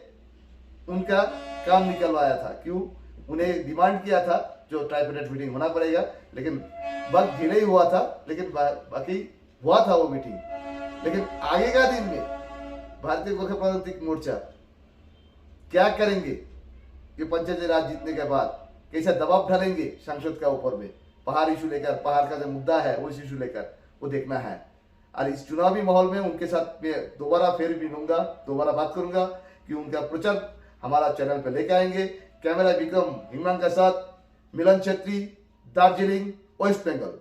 उनका काम निकलवाया था। क्यों? उन्हें डिमांड किया था जो ट्राइपार्टाइट मीटिंग होना पड़ेगा, लेकिन वक्त डिले ही हुआ था, लेकिन बाकी हुआ था वो मीटिंग। लेकिन आगे का दिन में भारतीय गोरखा प्रजातांत्रिक मोर्चा क्या करेंगे कि पंचायती राज जीतने के बाद कैसे दबाव डालेंगे संसद का ऊपर में, पहाड़ इशू लेकर, पहाड़ का जो मुद्दा है वो इशू लेकर, वो देखना है। और इस चुनावी माहौल में उनके साथ मैं दोबारा फिर मिलूंगा, दोबारा बात करूंगा कि उनका प्रचार हमारा चैनल पे लेकर आएंगे। कैमरा विक्रम हिंगलांग के साथ मिलन छेत्री, दार्जिलिंग, वेस्ट बंगाल।